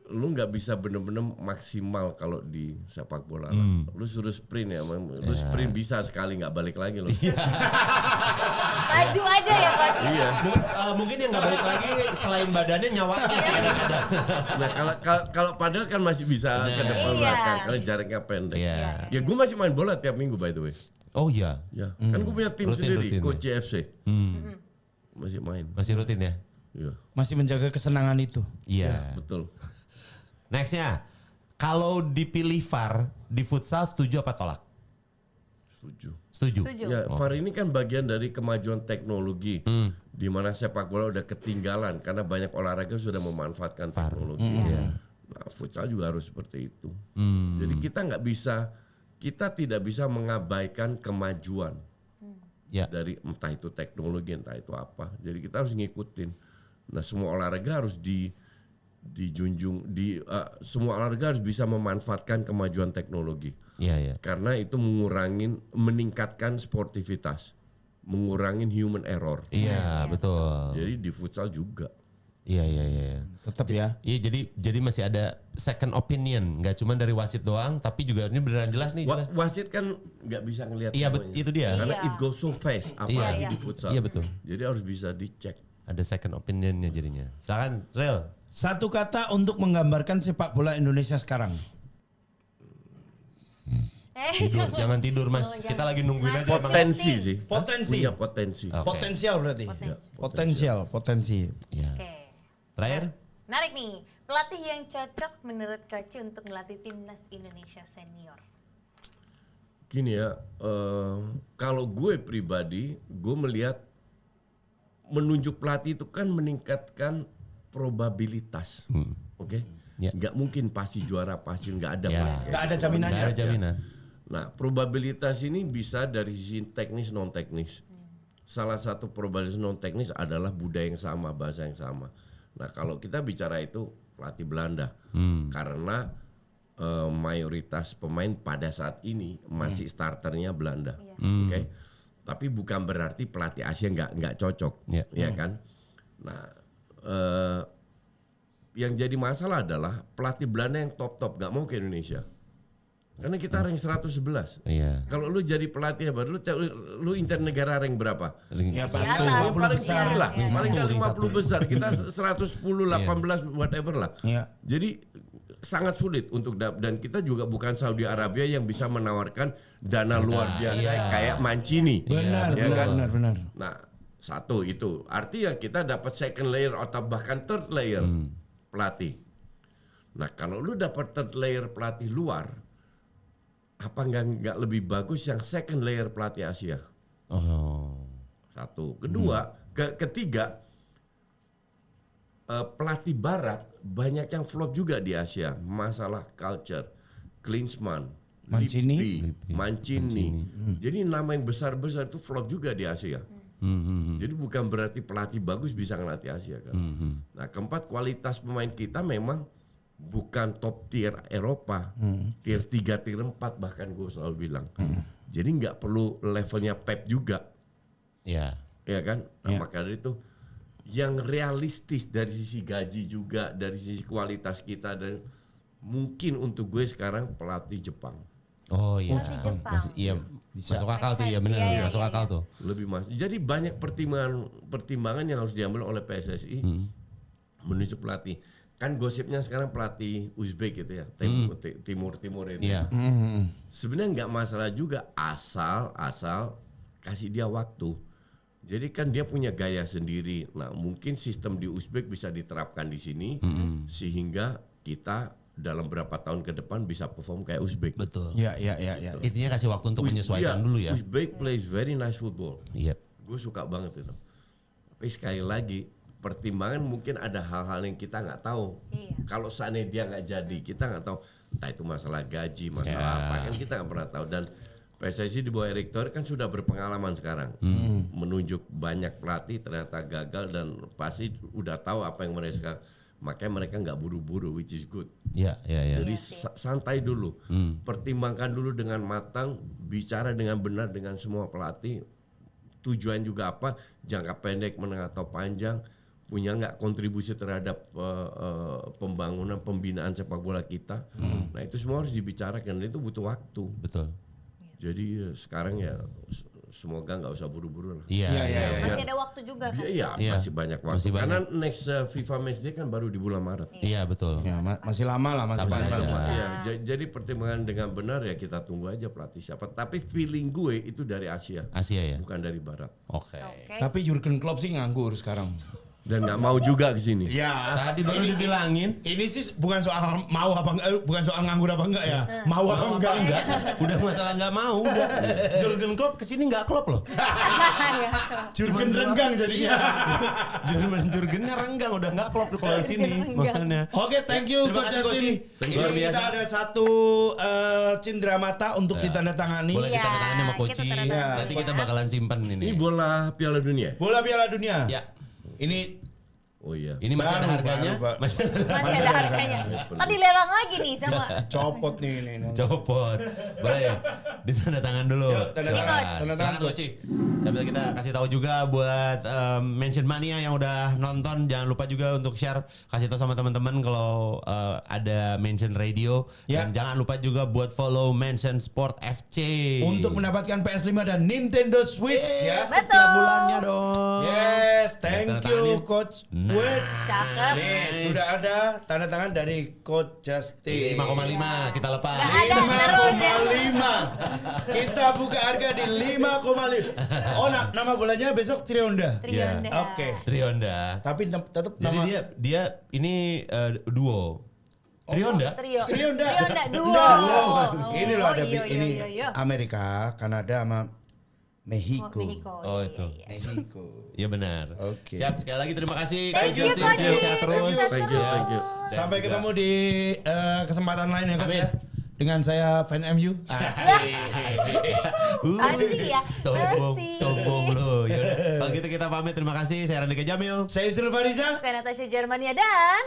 Lu nggak bisa bener-bener maksimal kalau di sepak bola. Lu suruh sprint ya, lu sprint bisa sekali nggak balik lagi lo. Maju aja ya coach. Iya. Mungkin yang nggak balik lagi selain badannya nyawanya sih yang ada. Nah kalau padahal kan masih bisa ke depan Iya. belakang kalau jaraknya pendek. Iya. Ya gue masih main bola tiap minggu by the way. Oh iya. Ya, kan gue punya tim Rutin, sendiri, rutin, Coach CFC. Masih main. Masih rutin ya. Iya, Masih menjaga kesenangan itu. Iya. betul. Nextnya, kalau dipilih VAR di futsal setuju apa tolak? Setuju. Setuju. Setuju. Ya, VAR ini kan bagian dari kemajuan teknologi, di mana sepak bola udah ketinggalan karena banyak olahraga sudah memanfaatkan teknologi. Nah, futsal juga harus seperti itu. Jadi kita tidak bisa mengabaikan kemajuan Ya. dari entah itu teknologi, entah itu apa. Jadi kita harus ngikutin. Nah, semua olahraga harus dijunjung, semua olahraga harus bisa memanfaatkan kemajuan teknologi. Iya, iya. Karena itu meningkatkan sportivitas, mengurangin human error. Iya, betul. Jadi di futsal juga. Iya, iya, iya. Tetap ya. Iya, jadi masih ada second opinion, nggak cuma dari wasit doang, tapi juga ini beneran jelas nih. Jelas. Wasit kan nggak bisa ngelihat Iya, semuanya. itu dia. Karena Iya. it goes so fast, apalagi di futsal. Iya, betul. Jadi harus bisa dicek. Ada second opinionnya jadinya. Silakan, Real. Satu kata untuk menggambarkan sepak bola Indonesia sekarang. Tidur, jangan tidur Mas. Kita lagi nungguin aja. Emang. Potensi sih. Potensi. Punya potensi. Oke. Potensial berarti. Potensi. Potensi. Iya. Oke. Terakhir, Menarik nih. Pelatih yang cocok menurut coach untuk melatih timnas Indonesia senior. Gini ya, kalau gue pribadi, gue melihat menunjuk pelatih itu kan meningkatkan probabilitas, oke? Ya. Nggak mungkin pasti juara, pasti nggak ada. Ya. pelatih. Nggak ada jaminannya. nggak ada jaminan. Nah, probabilitas ini bisa dari sisi teknis non teknis. Salah satu probabilitas non teknis adalah budaya yang sama, bahasa yang sama. Nah, kalau kita bicara itu pelatih Belanda, karena mayoritas pemain pada saat ini masih starternya Belanda, oke? Tapi bukan berarti pelatih Asia nggak cocok, Ya. ya kan? Nah, yang jadi masalah adalah pelatih Belanda yang top nggak mau ke Indonesia. Karena kita rank 111. Iya. Kalau lu jadi pelatih baru lu incar negara rank berapa? Ya paling Di atas. nggak Yang paling besar. tinggi lah, Iya. paling nggak Ring 50 satu. besar. Kita 110, 18, whatever lah. Iya. Jadi sangat sulit untuk dan kita juga bukan Saudi Arabia yang bisa menawarkan dana luar biasa iya. kayak Mancini. Benar, Ya benar, kan? benar. Nah, satu itu artinya kita dapat second layer atau bahkan third layer pelatih. Nah, kalau lu dapat third layer pelatih luar, apa nggak lebih bagus yang second layer pelatih Asia? Oh. Satu. Kedua, ketiga, pelatih Barat banyak yang flop juga di Asia. Masalah culture, Klinsmann, Mancini. Mancini. Jadi nama yang besar-besar itu flop juga di Asia. Jadi bukan berarti pelatih bagus bisa ngelatih Asia kan. Nah, keempat, kualitas pemain kita memang bukan top tier Eropa, tier 3, tier 4 bahkan gue selalu bilang. Jadi nggak perlu levelnya Pep juga, Iya. ya kan? Nah, maka dari itu yang realistis dari sisi gaji juga, dari sisi kualitas kita, dan mungkin untuk gue sekarang pelatih Jepang. Oh iya. Pelatih Jepang. Iya. Masuk akal tuh ya, benar. Iya, iya, Masuk iya. akal tuh. Lebih mas. Jadi banyak pertimbangan yang harus diambil oleh PSSI menunjuk pelatih. Kan gosipnya sekarang pelatih Uzbek gitu ya, Timur itu. Iya. Sebenarnya nggak masalah juga asal kasih dia waktu. Jadi kan dia punya gaya sendiri. Nah, mungkin sistem di Uzbek bisa diterapkan di sini sehingga kita dalam berapa tahun ke depan bisa perform kayak Uzbek. Betul. Ya. Intinya kasih waktu untuk menyesuaikan dulu ya. Uzbek plays very nice football. Iya. Gue suka banget itu. Tapi sekali lagi pertimbangan mungkin ada hal-hal yang kita nggak tahu. Iya. Kalau seandainya dia nggak jadi, kita nggak tahu. Entah itu masalah gaji, masalah apa kan kita nggak pernah tahu. Dan PSSI di bawah Erick Thohir kan sudah berpengalaman sekarang, menunjuk banyak pelatih ternyata gagal dan pasti udah tahu apa yang mereka. Makanya mereka nggak buru-buru, which is good. Iya. Jadi santai dulu, pertimbangkan dulu dengan matang, bicara dengan benar dengan semua pelatih. Tujuan juga apa? Jangka pendek, menengah atau panjang, punya nggak kontribusi terhadap pembangunan, pembinaan sepak bola kita. Nah itu semua harus dibicarakan dan itu butuh waktu. Betul. Jadi sekarang ya semoga nggak usah buru-buru lah. Iya. Masih ada waktu juga kan? Iya, Iya. masih banyak waktu. Masih banyak. Karena next FIFA Matchday kan baru di bulan Maret. Iya, betul. Ya, masih lama lah, masih Sabar banyak. aja. Iya, jadi pertimbangan dengan benar ya kita tunggu aja pelatih siapa. Tapi feeling gue itu dari Asia, Asia ya. bukan dari Barat. Oke. Oke. Tapi Jurgen Klopp sih nganggur sekarang. Dan nggak mau juga ke sini. Ya. Tadi baru dibilangin. Ini sih bukan soal mau apa enggak, bukan soal nganggur apa enggak ya. Mau apa enggak? Udah masalah nggak mau udah. Jurgen Klopp kesini nggak klop loh. Jurgen renggang jadinya. Jurgennya renggang udah nggak klop kalau di sini makanya. Oke, thank you Terima Coach kasih, Justin. Coach. Thank you, Ini luar biasa. kita ada satu cindera mata untuk ditandatangani. Boleh Iya, ditandatangani sama kita Koci. tandatangani. Nanti kita bakalan simpen Ini ini. bola Piala Dunia. Bola Piala Dunia. Ya. Ini Oh iya. Ini masih ada Baru, harganya. baru, Pak. Masih ada Masih ada harganya. Tadi lelang lagi nih sama. copot nih ini. copot. Boleh ya? Ditandatangan dulu. Yuk, tanda Silakan. tangan. Tanda tangan, Silakan, Koci. Sambil kita kasih tahu juga buat Mention Mania yang udah nonton, jangan lupa juga untuk share, kasih tahu sama teman-teman kalau ada Mention Radio. Ya. Dan jangan lupa juga buat follow Mention Sport FC. Untuk mendapatkan PS5 dan Nintendo Switch ya. Betul. Setiap bulannya dong. Yes, thank Tanda you tanganin. Coach. Nah. Wits. Cakep. Nih, sudah ada tanda tangan dari Coach Justin. 5,5 kita lepas. Nggak ada. Terus ya. 5,5. Kita buka harga di 5,5. Oh, nama bolanya besok Trionda. Trionda. Oke. Trionda. Tapi tetap Jadi nama dia ini duo. Trionda. Trio. Trionda. Trionda duo. Duo. Ini loh ada iya, ini iya, iya. Amerika, Kanada sama Mexico. Mexico. Oh, Iya, itu. iya. Mexico. Iya benar. Oke. Siap, sekali lagi terima kasih. Thank you, Justin. Coach. Sehat terus. Thank you, thank you. Dan Sampai juga- ketemu di kesempatan lain ya Coach Amin. ya. Dengan saya fans MU. Asik ya. Sombong, Asik. sombong lo. Yaudah, kalau gitu kita pamit. Terima kasih. Saya Randika Jamil. Saya Yusril Fariza. Saya Natasha Germania dan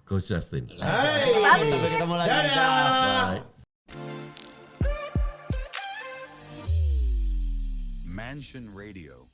Coach Justin. Hai. Sampai ketemu lagi. Dadah. Bye. Mansion Radio.